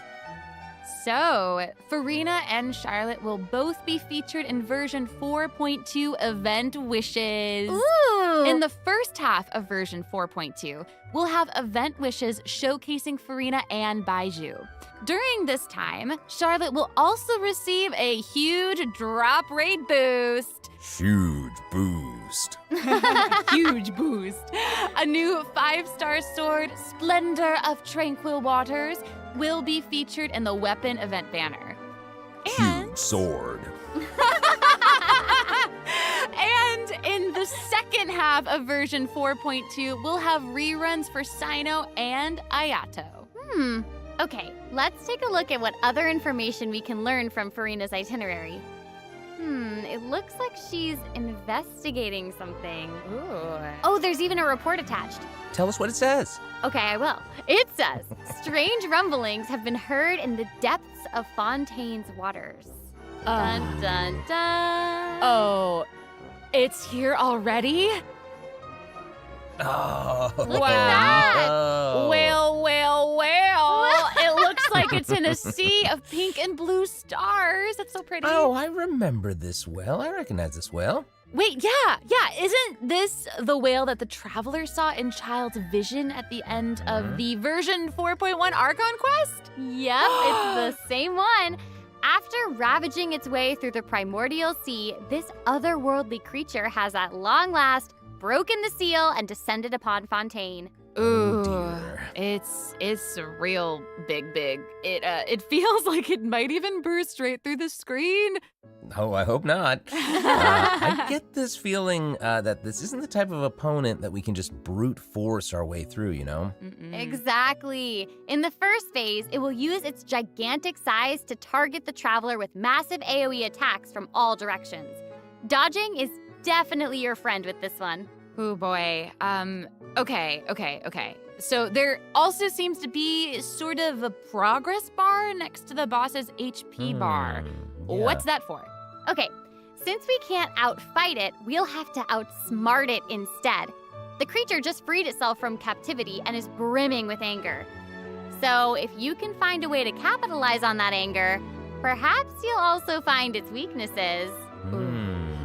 So, Furina and Charlotte will both be featured in version 4.2 Event Wishes. Ooh. In the first half of version 4.2, we'll have Event Wishes showcasing Furina and Baiju. During this time, Charlotte will also receive a huge drop rate boost. Huge boost. Huge boost. A new 5-star sword, Splendor of Tranquil Waters, will be featured in the weapon event banner. Huge sword. And in the second half of version 4.2, we'll have reruns for Sino and Ayato. Okay, let's take a look at what other information we can learn from Furina's itinerary. It looks like she's investigating something. Ooh. Oh, there's even a report attached. Tell us what it says. Okay, I will. It says, strange rumblings have been heard in the depths of Fontaine's waters. Dun, dun, dun. Oh, it's here already? Oh. Look at that. Oh. Well. It looks like it's in a sea of pink and blue stars. That's so pretty. Oh, I remember this well. I recognize this well. Wait, yeah. Isn't this the whale that the traveler saw in Child's vision at the end of the version 4.1 Archon quest? Yep, it's the same one. After ravaging its way through the primordial sea, this otherworldly creature has at long last broken the seal and descended upon Fontaine. Ooh, dear. it's real big. It feels like it might even burst right through the screen. Oh, I hope not. I get this feeling that this isn't the type of opponent that we can just brute force our way through, you know? Exactly. In the first phase, it will use its gigantic size to target the traveler with massive AoE attacks from all directions. Dodging is definitely your friend with this one. Oh boy. Okay. So there also seems to be sort of a progress bar next to the boss's HP bar. Yeah. What's that for? Okay, since we can't outfight it, we'll have to outsmart it instead. The creature just freed itself from captivity and is brimming with anger. So if you can find a way to capitalize on that anger, perhaps you'll also find its weaknesses.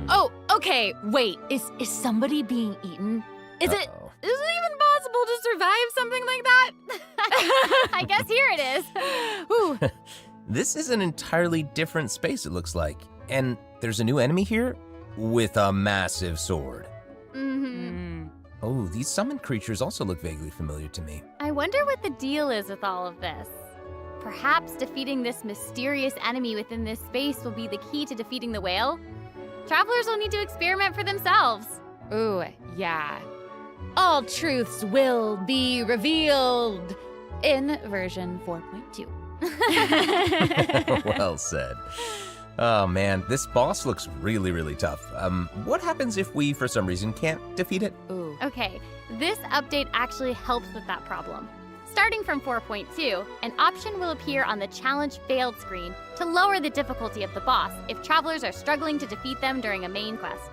Oh, okay. Wait, is somebody being eaten? Is it even possible possible to survive something like that? I guess here it is. Ooh. This is an entirely different space, it looks like. And there's a new enemy here with a massive sword. Mm-hmm. Oh, these summoned creatures also look vaguely familiar to me. I wonder what the deal is with all of this. Perhaps defeating this mysterious enemy within this space will be the key to defeating the whale? Travelers will need to experiment for themselves. Ooh, yeah. All truths will be revealed in version 4.2. Well said. Oh man, this boss looks really, really tough. What happens if we, for some reason, can't defeat it? Ooh. Okay, this update actually helps with that problem. Starting from 4.2, an option will appear on the Challenge Failed screen to lower the difficulty of the boss if travelers are struggling to defeat them during a main quest.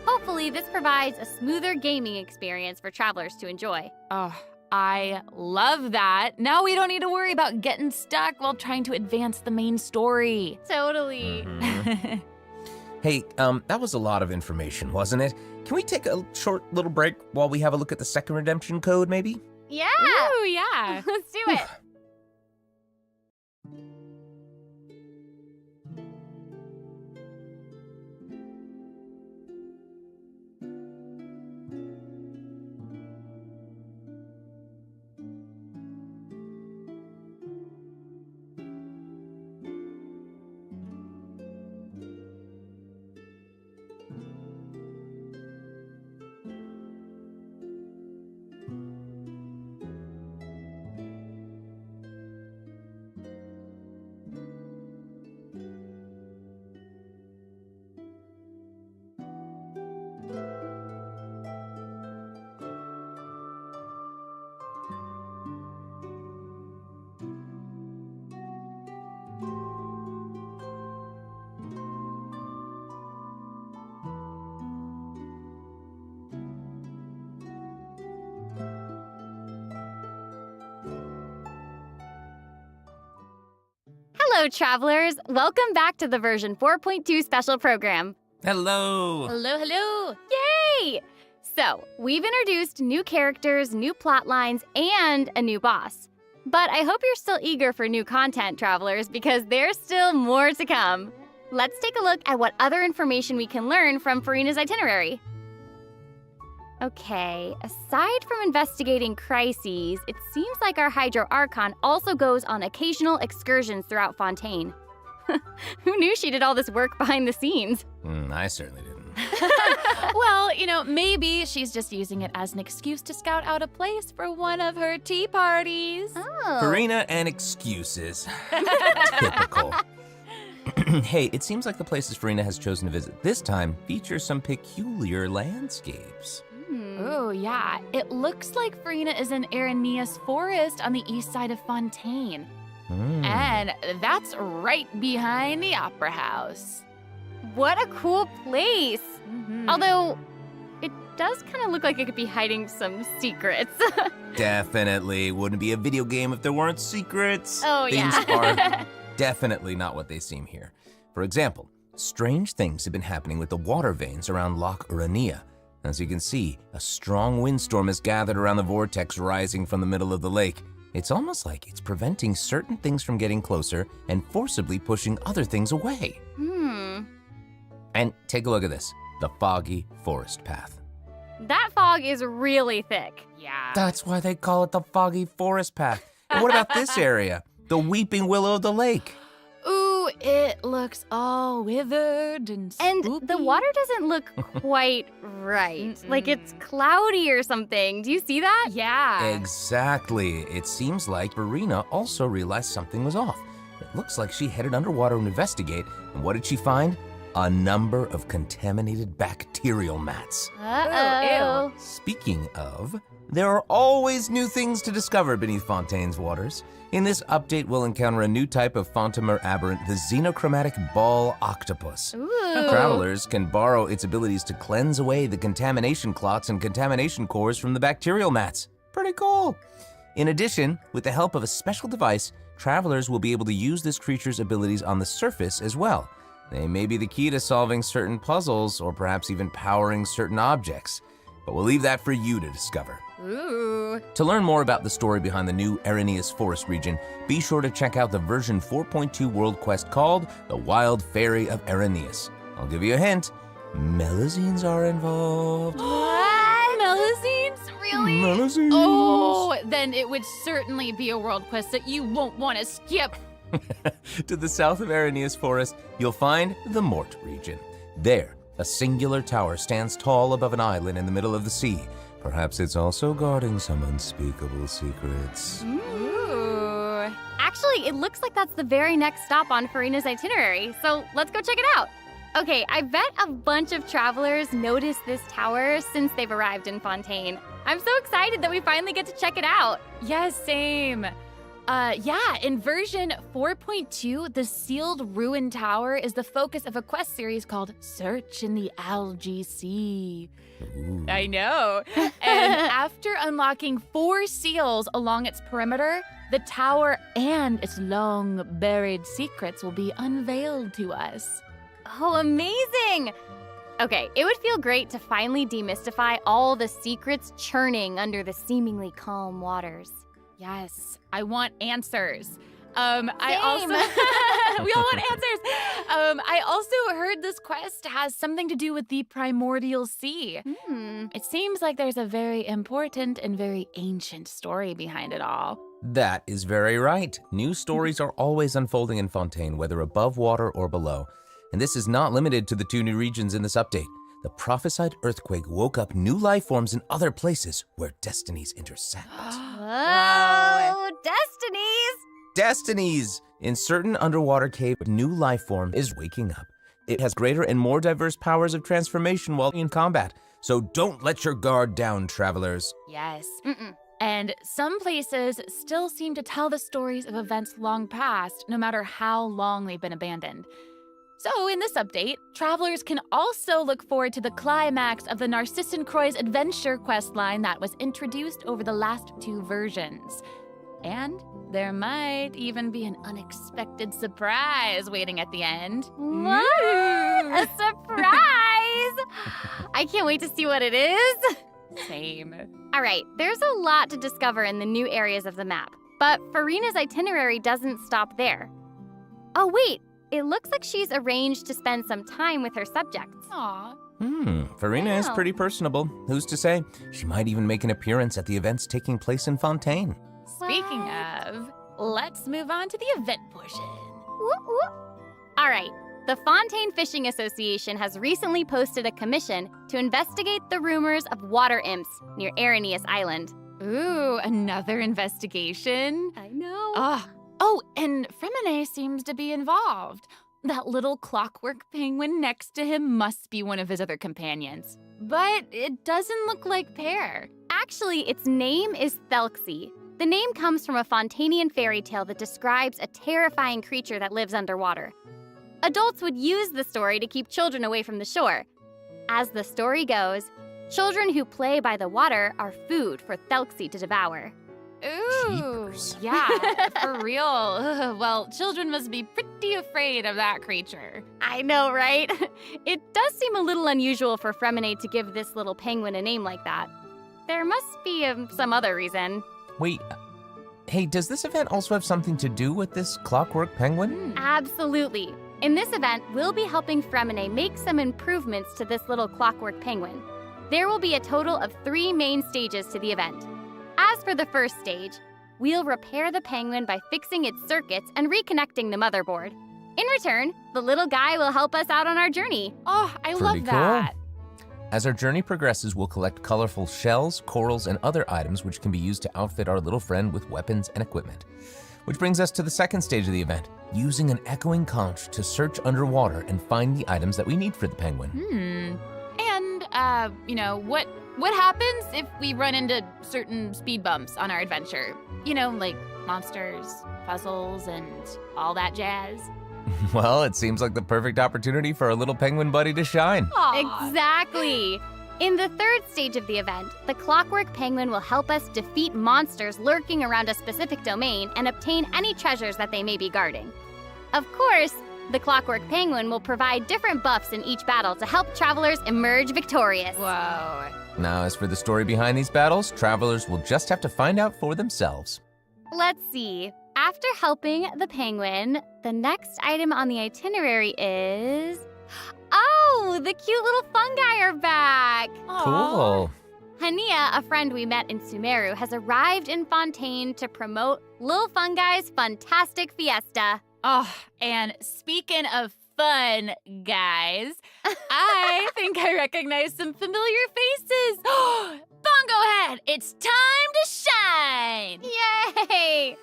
Hopefully, this provides a smoother gaming experience for travelers to enjoy. Oh, I love that. Now we don't need to worry about getting stuck while trying to advance the main story. Totally. Mm-hmm. Hey, that was a lot of information, wasn't it? Can we take a short little break while we have a look at the second redemption code, maybe? Yeah! Ooh, yeah. Let's do it. Hello, travelers. Welcome back to the version 4.2 special program. Hello. Hello, hello. Yay! So, we've introduced new characters, new plot lines, and a new boss. But I hope you're still eager for new content, travelers, because there's still more to come. Let's take a look at what other information we can learn from Furina's itinerary. Okay, aside from investigating crises, it seems like our Hydro Archon also goes on occasional excursions throughout Fontaine. Who knew she did all this work behind the scenes? I certainly didn't. Well, maybe she's just using it as an excuse to scout out a place for one of her tea parties. Oh. Furina and excuses. Typical. Hey, it seems like the places Furina has chosen to visit this time feature some peculiar landscapes. Oh, yeah. It looks like Furina is in Aranea's forest on the east side of Fontaine. And that's right behind the Opera House. What a cool place! Although, it does kind of look like it could be hiding some secrets. Definitely. Wouldn't be a video game if there weren't secrets. Oh, Things yeah. are definitely not what they seem here. For example, strange things have been happening with the water veins around Loch Aranea. As you can see, a strong windstorm has gathered around the vortex rising from the middle of the lake. It's almost like it's preventing certain things from getting closer and forcibly pushing other things away. And take a look at this, the foggy forest path. That fog is really thick. Yeah. That's why they call it the foggy forest path. And what about this area? The weeping willow of the lake. Ooh, it looks all withered and And spoopy. the water doesn't look quite right. Like it's cloudy or something. Do you see that? Yeah. Exactly. It seems like Furina also realized something was off. It looks like she headed underwater to investigate, and what did she find? A number of contaminated bacterial mats. Uh-oh. Speaking of, there are always new things to discover beneath Fontaine's waters. In this update, we'll encounter a new type of Fontamer aberrant, the xenochromatic ball octopus. Ooh. Travelers can borrow its abilities to cleanse away the contamination clots and contamination cores from the bacterial mats. Pretty cool. In addition, with the help of a special device, travelers will be able to use this creature's abilities on the surface as well. They may be the key to solving certain puzzles or perhaps even powering certain objects. But we'll leave that for you to discover. Ooh. To learn more about the story behind the new Araneus Forest region, be sure to check out the version 4.2 world quest called The Wild Fairy of Araneus. I'll give you a hint. Melazines are involved. What? Melazines? Really? Melazines. Oh, then it would certainly be a world quest that you won't want to skip. To the south of Araneus Forest, you'll find the Mort region. There, a singular tower stands tall above an island in the middle of the sea. Perhaps it's also guarding some unspeakable secrets. Ooh. Actually, it looks like that's the very next stop on Furina's itinerary, so let's go check it out. Okay, I bet a bunch of travelers noticed this tower since they've arrived in Fontaine. I'm so excited that we finally get to check it out. Yes, same. In version 4.2, the sealed ruin tower is the focus of a quest series called Search in the Algae Sea. Ooh. I know. And after unlocking 4 seals along its perimeter, the tower and its long buried secrets will be unveiled to us. Oh, amazing! Okay, it would feel great to finally demystify all the secrets churning under the seemingly calm waters. Yes, I want answers. I also we all want answers. I also heard this quest has something to do with the primordial sea. It seems like there's a very important and very ancient story behind it all. That is very right. New stories are always unfolding in Fontaine, whether above water or below. And this is not limited to the 2 new regions in this update. The prophesied earthquake woke up new life forms in other places where destinies intersect. Whoa, destinies! Destinies! In certain underwater cave, a new life form is waking up. It has greater and more diverse powers of transformation while in combat. So don't let your guard down, travelers. Yes. And some places still seem to tell the stories of events long past, no matter how long they've been abandoned. So in this update, travelers can also look forward to the climax of the Narcissan Croix's adventure questline that was introduced over the last 2 versions. And there might even be an unexpected surprise waiting at the end. What? A surprise! I can't wait to see what it is. Same. All right, there's a lot to discover in the new areas of the map, but Furina's itinerary doesn't stop there. Oh, wait. It looks like she's arranged to spend some time with her subjects. Aw. Furina is pretty personable. Who's to say? She might even make an appearance at the events taking place in Fontaine. Speaking of, let's move on to the event portion. All right. The Fontaine Fishing Association has recently posted a commission to investigate the rumors of water imps near Araneus Island. Ooh, another investigation? I know. Oh, and Fremine seems to be involved. That little clockwork penguin next to him must be one of his other companions. But it doesn't look like Pear. Actually, its name is Thelxie. The name comes from a Fontainian fairy tale that describes a terrifying creature that lives underwater. Adults would use the story to keep children away from the shore. As the story goes, children who play by the water are food for Thelxie to devour. Ooh, Jeepers. Yeah, for real. Ugh, well, children must be pretty afraid of that creature. I know, right? It does seem a little unusual for Fremine to give this little penguin a name like that. There must be some other reason. Wait, hey, does this event also have something to do with this clockwork penguin? Absolutely. In this event, we'll be helping Fremine make some improvements to this little clockwork penguin. There will be a total of 3 main stages to the event. As for the first stage, we'll repair the penguin by fixing its circuits and reconnecting the motherboard. In return, the little guy will help us out on our journey. Oh, I Pretty love that. As our journey progresses, we'll collect colorful shells, corals, and other items which can be used to outfit our little friend with weapons and equipment. Which brings us to the second stage of the event, using an echoing conch to search underwater and find the items that we need for the penguin. And, what happens if we run into certain speed bumps on our adventure? Like monsters, puzzles, and all that jazz. Well, it seems like the perfect opportunity for our little penguin buddy to shine. Aww. Exactly. In the third stage of the event, the clockwork penguin will help us defeat monsters lurking around a specific domain and obtain any treasures that they may be guarding. Of course, the clockwork penguin will provide different buffs in each battle to help travelers emerge victorious. Whoa. Now, as for the story behind these battles, travelers will just have to find out for themselves. Let's see. After helping the penguin, the next item on the itinerary is... Oh, the cute little fungi are back! Cool. Hania, a friend we met in Sumeru, has arrived in Fontaine to promote Lil Fungi's Fantastic Fiesta. Oh, and speaking of fun, guys, I think I recognize some familiar faces. Bongo Head, it's time to shine! Yay!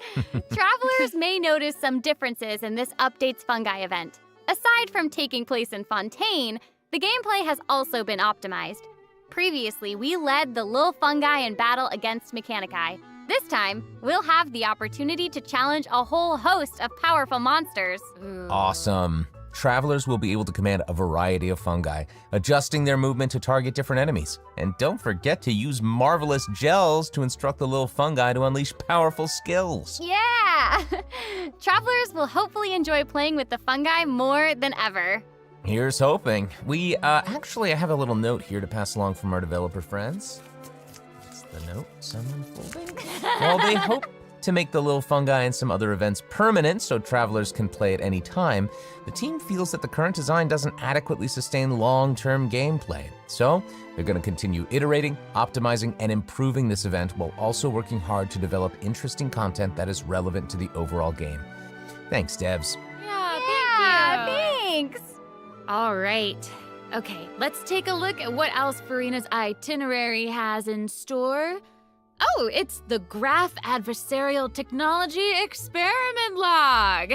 Travelers may notice some differences in this update's fungi event. Aside from taking place in Fontaine, the gameplay has also been optimized. Previously, we led the Lil Fungi in battle against Mechanici. This time, we'll have the opportunity to challenge a whole host of powerful monsters. Awesome. Travelers will be able to command a variety of fungi, adjusting their movement to target different enemies. And don't forget to use marvelous gels to instruct the little fungi to unleash powerful skills. Yeah! Travelers will hopefully enjoy playing with the fungi more than ever. Here's hoping. Actually, I have a little note here to pass along from our developer friends. It's the note, some unfolding. While they hope to make the little fungi and some other events permanent so travelers can play at any time, the team feels that the current design doesn't adequately sustain long-term gameplay. So, they're going to continue iterating, optimizing, and improving this event while also working hard to develop interesting content that is relevant to the overall game. Thanks, devs. Yeah, Thanks! All right. Okay, let's take a look at what else Furina's itinerary has in store. Oh, it's the Graph Adversarial Technology Experiment Log.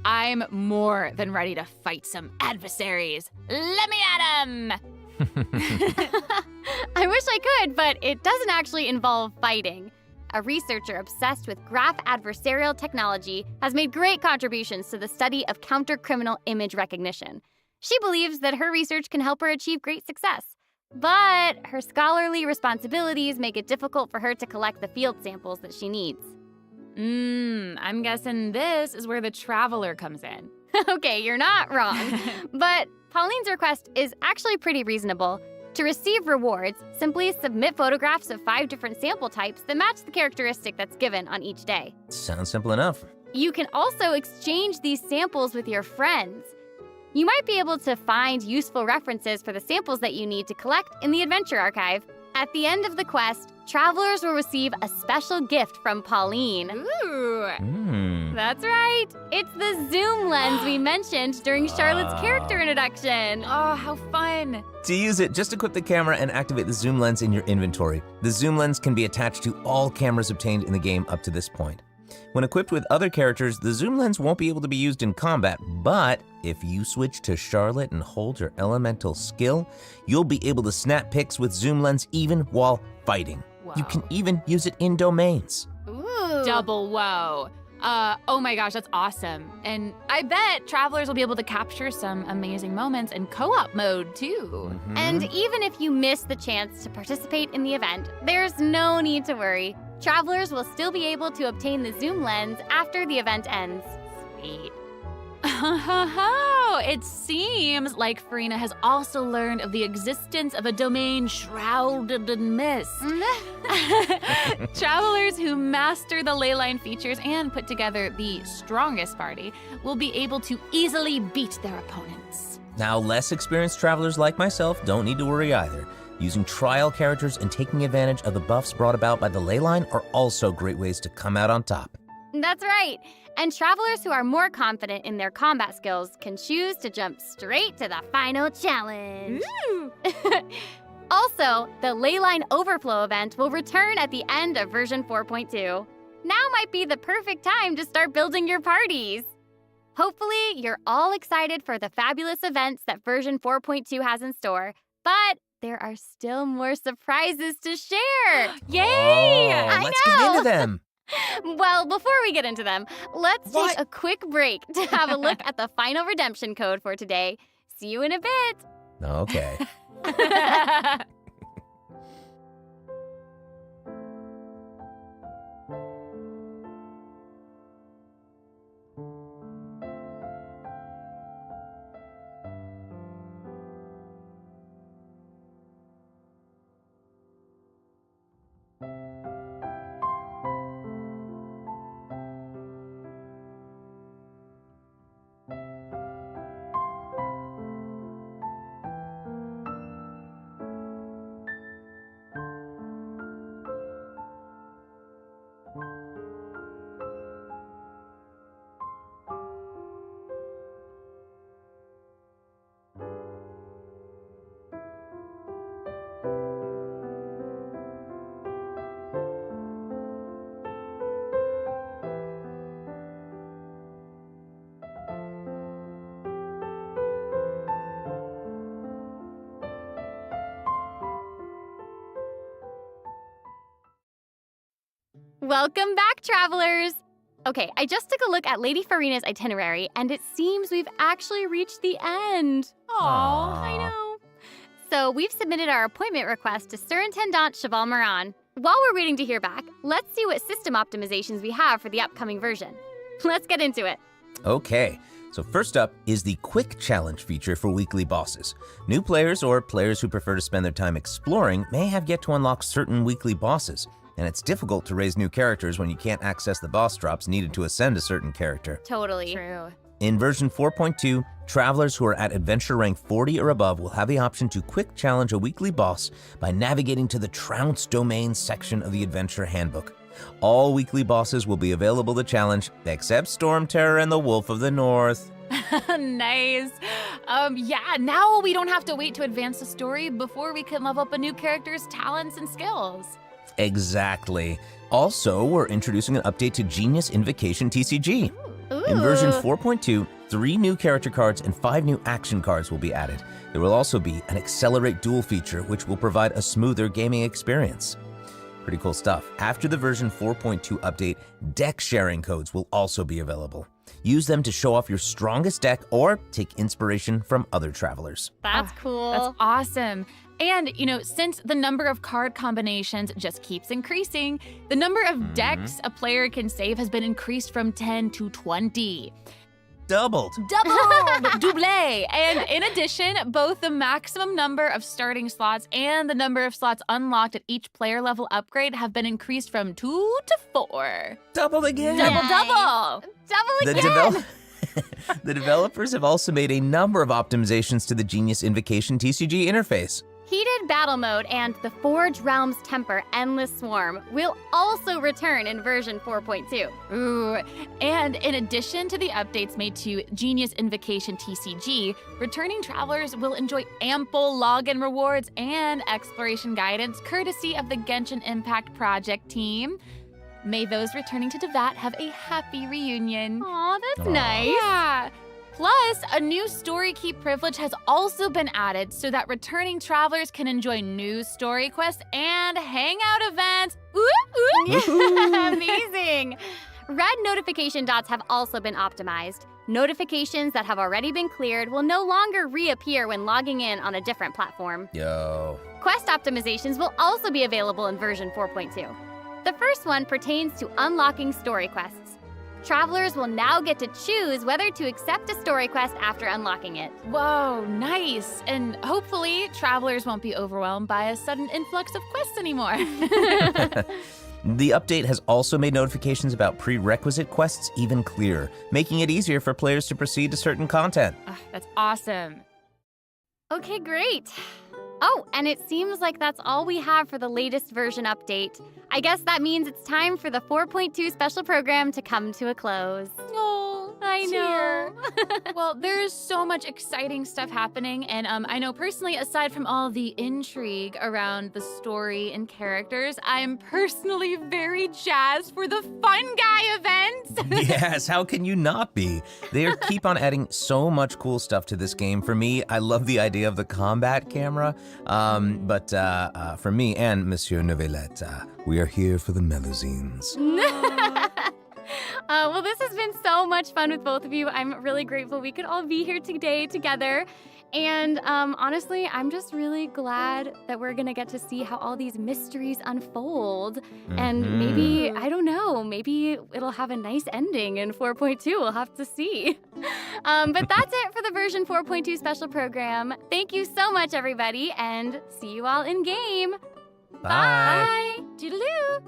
I'm more than ready to fight some adversaries. Let me at 'em! I wish I could, but it doesn't actually involve fighting. A researcher obsessed with graph adversarial technology has made great contributions to the study of counter-criminal image recognition. She believes that her research can help her achieve great success. But her scholarly responsibilities make it difficult for her to collect the field samples that she needs. I'm guessing this is where the traveler comes in. Okay, you're not wrong. But Pauline's request is actually pretty reasonable. To receive rewards, simply submit photographs of 5 different sample types that match the characteristic that's given on each day. Sounds simple enough. You can also exchange these samples with your friends. You might be able to find useful references for the samples that you need to collect in the Adventure Archive. At the end of the quest, travelers will receive a special gift from Pauline. Ooh! That's right! It's the zoom lens we mentioned during Charlotte's character introduction. Oh, how fun! To use it, just equip the camera and activate the zoom lens in your inventory. The zoom lens can be attached to all cameras obtained in the game up to this point. When equipped with other characters, the zoom lens won't be able to be used in combat, but if you switch to Charlotte and hold your elemental skill, you'll be able to snap pics with zoom lens even while fighting. Whoa. You can even use it in domains. Ooh. Double whoa. Oh my gosh, that's awesome. And I bet travelers will be able to capture some amazing moments in co-op mode too. And even if you miss the chance to participate in the event, there's no need to worry. Travelers will still be able to obtain the zoom lens after the event ends. Sweet. It seems like Furina has also learned of the existence of a domain shrouded in mist. Travelers who master the leyline features and put together the strongest party will be able to easily beat their opponents. Now, less experienced travelers like myself don't need to worry either. Using trial characters and taking advantage of the buffs brought about by the leyline are also great ways to come out on top. That's right. And travelers who are more confident in their combat skills can choose to jump straight to the final challenge. Also, the Leyline Overflow event will return at the end of version 4.2. Now might be the perfect time to start building your parties. Hopefully, you're all excited for the fabulous events that version 4.2 has in store, but there are still more surprises to share. Yay! Let's get into them. Well, before we get into them, let's take a quick break to have a look at the final redemption code for today. See you in a bit. Okay. Welcome back, travelers! Okay, I just took a look at Lady Furina's itinerary, and it seems we've actually reached the end. Aw, I know. So we've submitted our appointment request to Surintendant Cheval Moran. While we're waiting to hear back, let's see what system optimizations we have for the upcoming version. Let's get into it. Okay, so first up is the Quick Challenge feature for weekly bosses. New players or players who prefer to spend their time exploring may have yet to unlock certain weekly bosses, and it's difficult to raise new characters when you can't access the boss drops needed to ascend a certain character. Totally. True. In version 4.2, travelers who are at adventure rank 40 or above will have the option to quick challenge a weekly boss by navigating to the Trounce Domain section of the Adventure Handbook. All weekly bosses will be available to challenge, except Storm Terror and the Wolf of the North. Nice. Yeah, now we don't have to wait to advance the story before we can level up a new character's talents and skills. Exactly. Also, we're introducing an update to Genius Invocation TCG. In version 4.2, 3 new character cards and 5 new action cards will be added. There will also be an Accelerate Duel feature, which will provide a smoother gaming experience. Pretty cool stuff. After the version 4.2 update, deck sharing codes will also be available. Use them to show off your strongest deck or take inspiration from other travelers. That's cool. That's awesome. And, since the number of card combinations just keeps increasing, the number of decks a player can save has been increased from 10 to 20. Doubled. Double! And in addition, both the maximum number of starting slots and the number of slots unlocked at each player level upgrade have been increased from 2 to 4. Double again. Double! Double again! The developers have also made a number of optimizations to the Genius Invocation TCG interface. Heated Battle Mode and the Forge Realms Temper Endless Swarm will also return in version 4.2. Ooh, and in addition to the updates made to Genius Invocation TCG, returning travelers will enjoy ample login rewards and exploration guidance courtesy of the Genshin Impact project team. May those returning to Devat have a happy reunion. Aw, that's nice. Yeah. Plus, a new story key privilege has also been added so that returning travelers can enjoy new story quests and hangout events. Amazing! Red notification dots have also been optimized. Notifications that have already been cleared will no longer reappear when logging in on a different platform. Yo. Quest optimizations will also be available in version 4.2. The first one pertains to unlocking story quests. Travelers will now get to choose whether to accept a story quest after unlocking it. Whoa, nice. And hopefully, travelers won't be overwhelmed by a sudden influx of quests anymore. The update has also made notifications about prerequisite quests even clearer, making it easier for players to proceed to certain content. That's awesome. Okay, great. Oh, and it seems like that's all we have for the latest version update. I guess that means it's time for the 4.2 special program to come to a close. Oh, I know. Well, there's so much exciting stuff happening, and I know personally, aside from all the intrigue around the story and characters, I'm personally very jazzed for the Fun Guy event. Yes, how can you not be? They keep on adding so much cool stuff to this game. For me, I love the idea of the combat camera, but for me and Monsieur Novelette, we are here for the Melusines. Well, this has been so much fun with both of you. I'm really grateful we could all be here today together. And honestly, I'm just really glad that we're going to get to see how all these mysteries unfold. And maybe, I don't know, maybe it'll have a nice ending in 4.2. We'll have to see. But that's it for the version 4.2 special program. Thank you so much, everybody, and see you all in game. Bye. Bye. Toodaloo.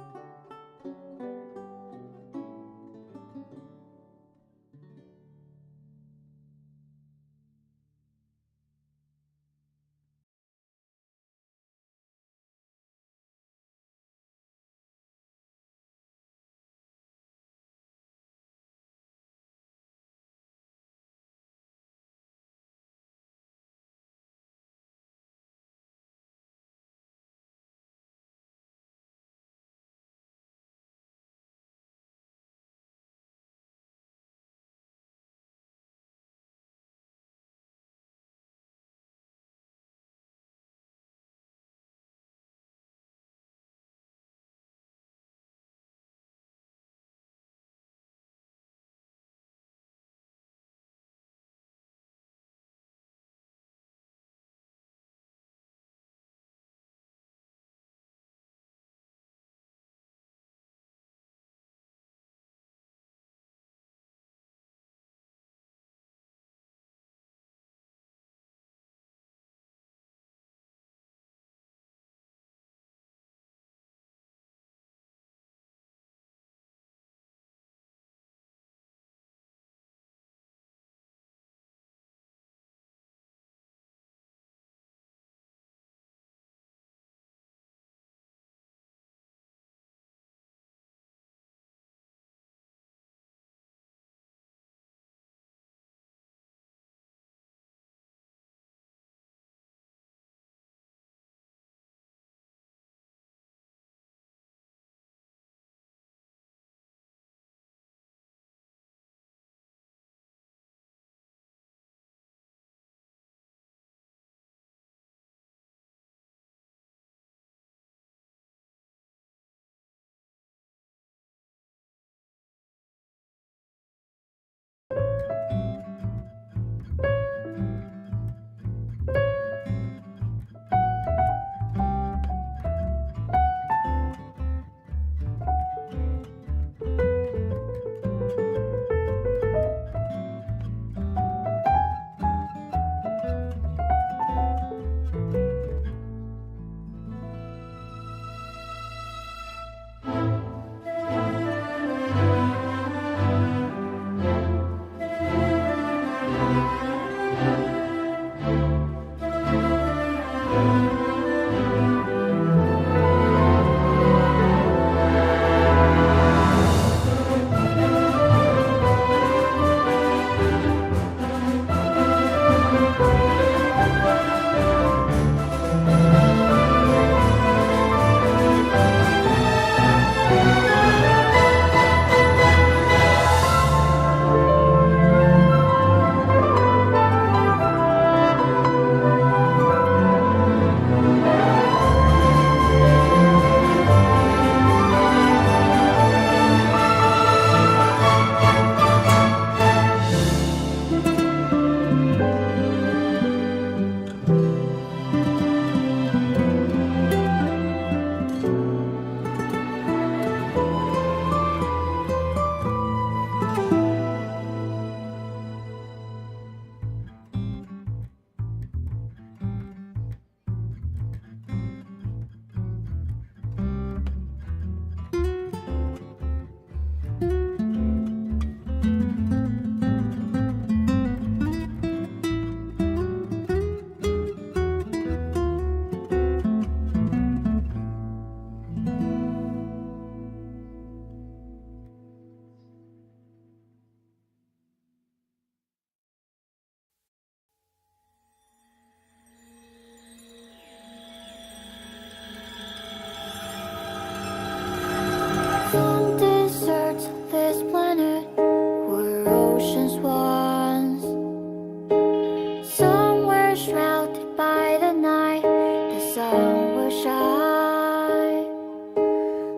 oceans once. Somewhere shrouded by the night, the sun will shine.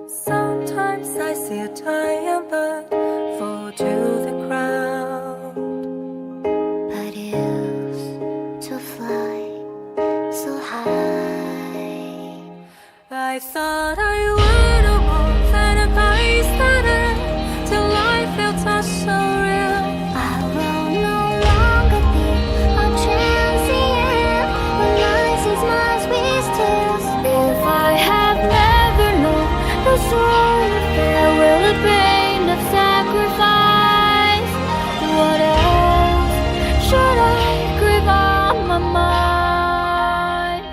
Sometimes I see a giant bird fall to the ground. But used to fly so high. I thought I would a wolf and a bystander till I felt touch so real. I will no longer be a transient when life is my sweet tears. If I have never known the soul affair, will it pain of sacrifice? What else should I grieve on my mind?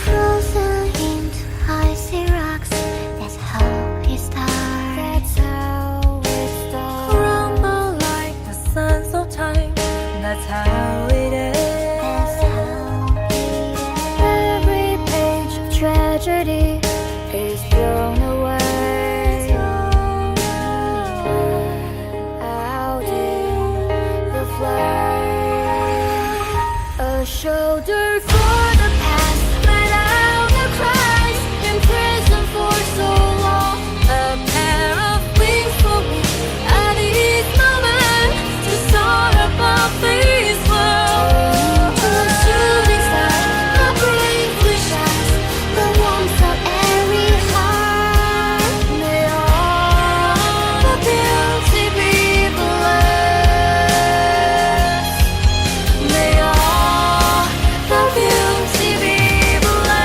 Frozen into icy rocks, that's how it starts. That's how it starts. Crumble like the sands of time. That's how it is. That's how it is. Every page of tragedy is thrown away. Out in the flame. A shoulder for the past, let out the cries. In prison for so long, A pair of wings for me at each moment to soar above this world. to a shooting star, the bravely shines, the warmth of every heart. May all the beauty be blessed. May all the beauty be blessed.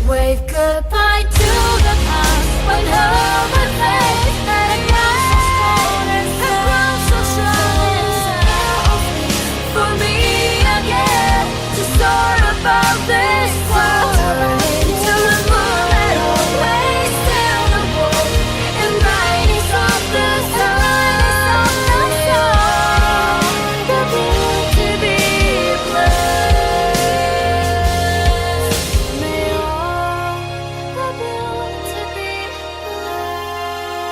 Wave goodbye to the past when hope had faded and a ground so strong and For me again to soar above this world. To the moon that always still the world and brightness of the sun. the beauty be blessed. May all the beauty be blessed.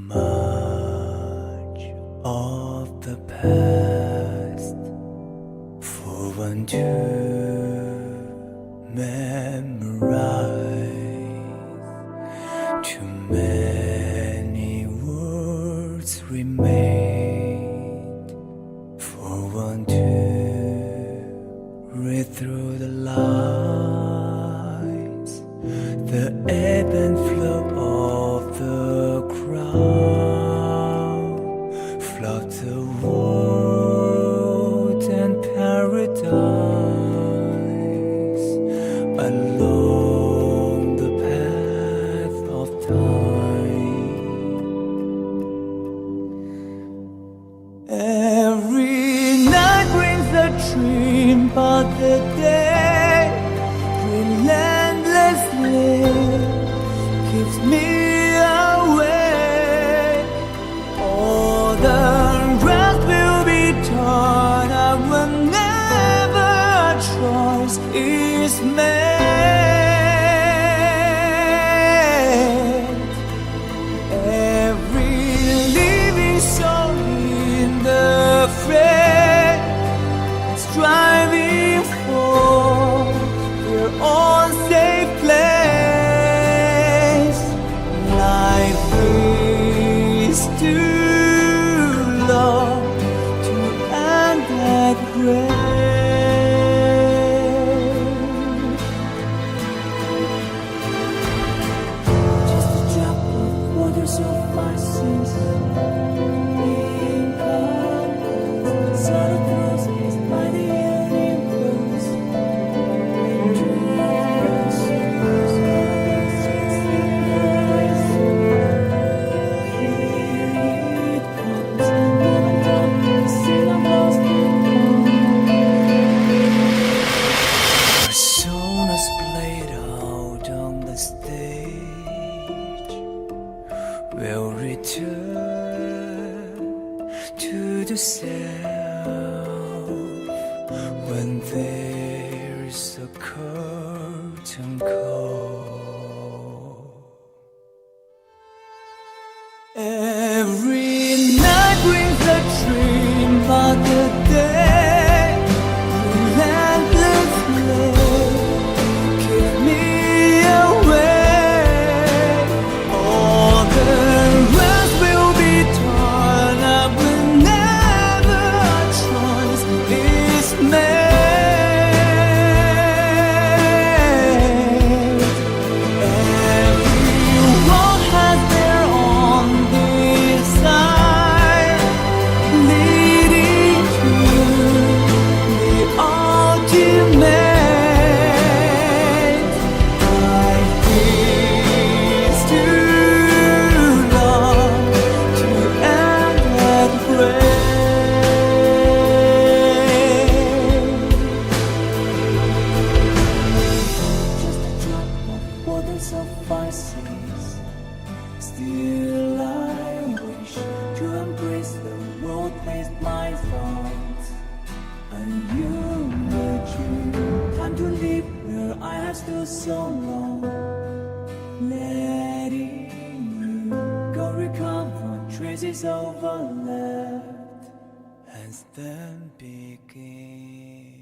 much of the past for one to memorize. Too many words remain for one to read through the lines. The ebb and flow of the crowd flood the world and paradise along the path of time. Every night brings a dream, but the day relentlessly keeps me awake. All the rest will be done whenever a choice is made. Every living soul in the fray striving for their own safe place. Life is too long to end that way. Just a drop of water suffices. Being caught, sort of throws by the universe. Personas played out on the stage will return to the self when there's a curtain call. Every night brings a dream, but the day relentlessly keeps me awake. All the rest will be torn up whenever a choice is made. Everyone has their own desire, leading to the ultimate. Life is too long to end that way. Just a drop of water suffices. Still I wish to embrace the world with my thoughts. And you, time to live where I have stood so long. Letting you go, recover traces overlapped, and then begin.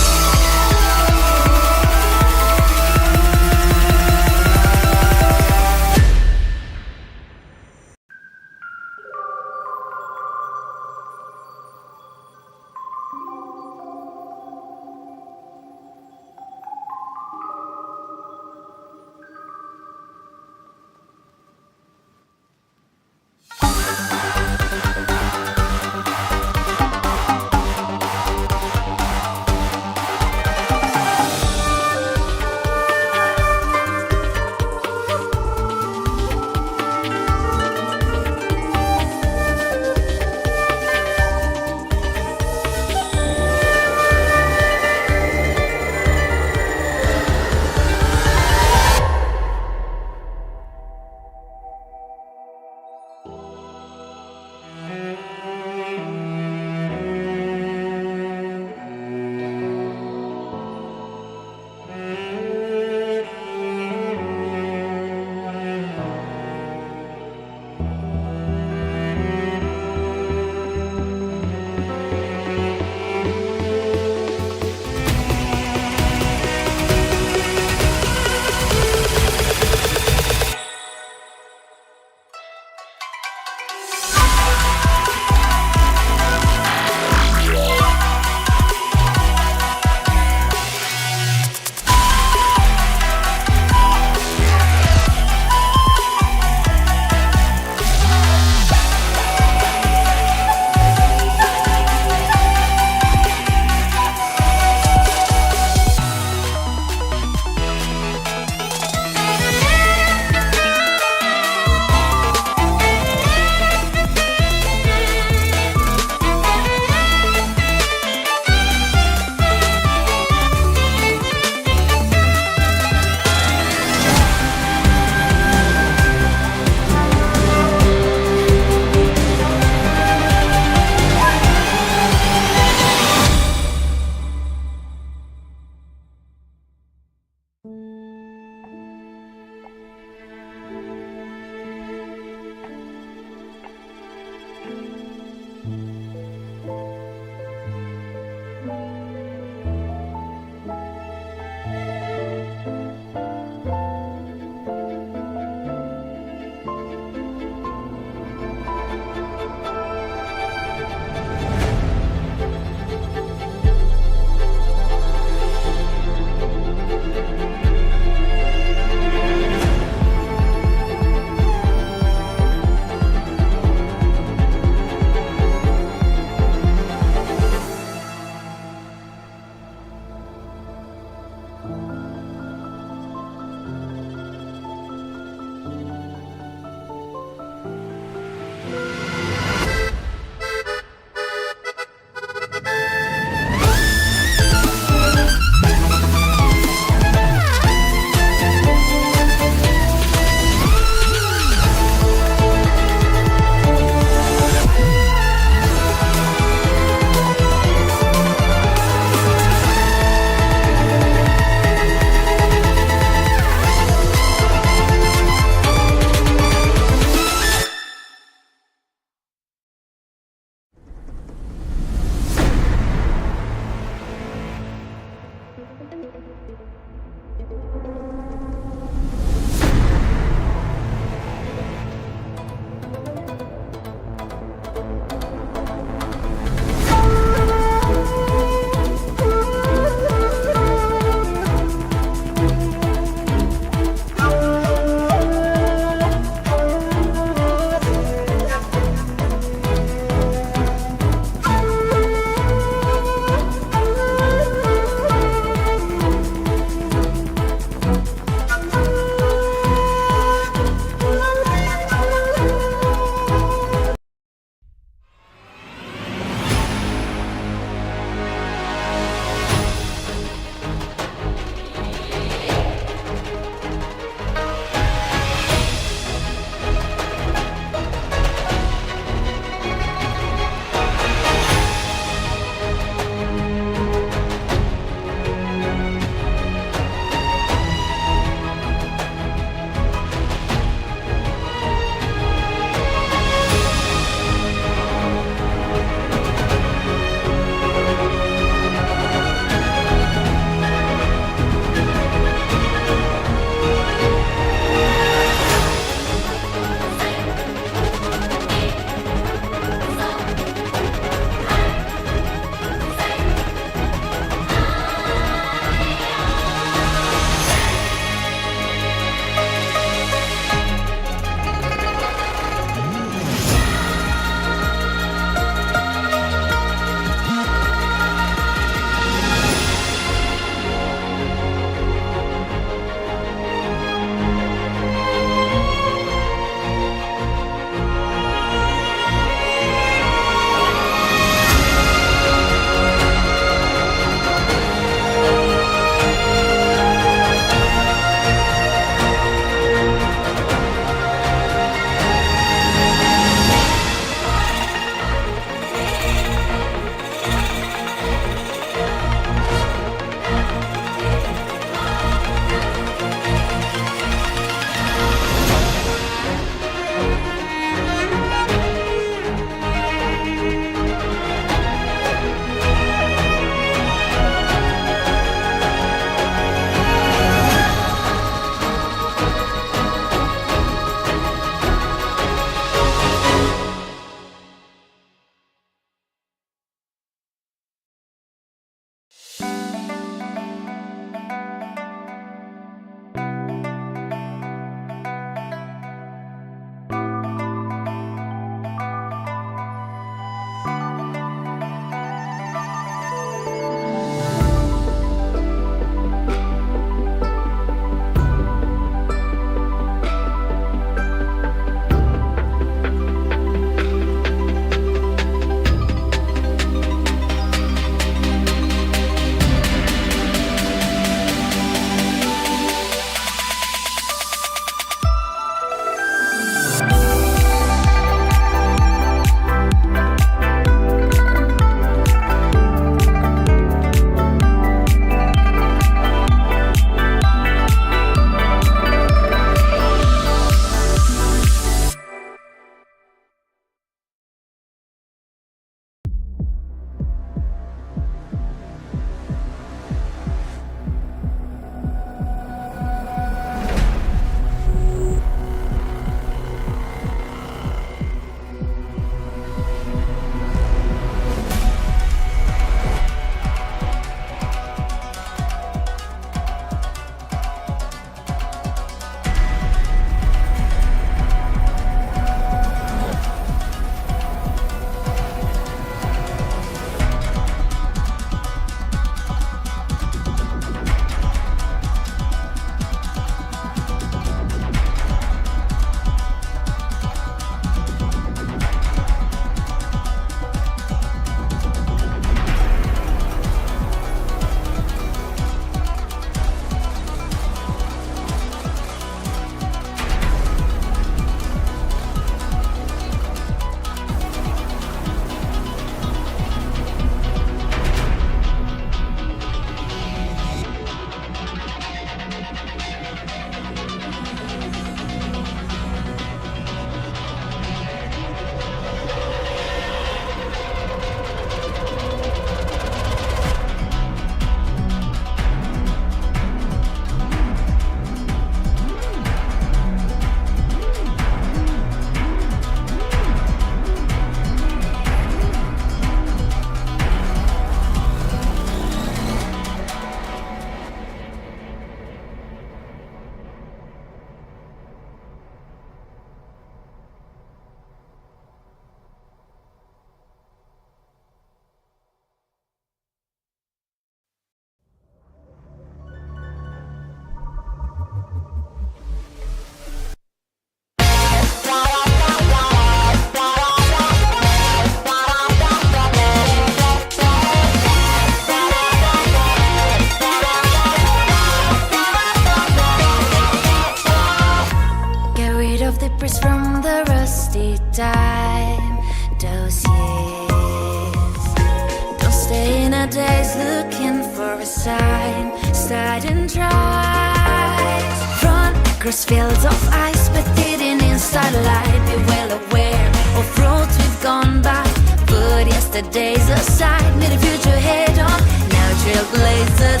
side, starting tries. Run across fields of ice, but didn't in starlight. Be well aware of roads we've gone by. Put yesterday's aside, made a future head on. Now trailblazers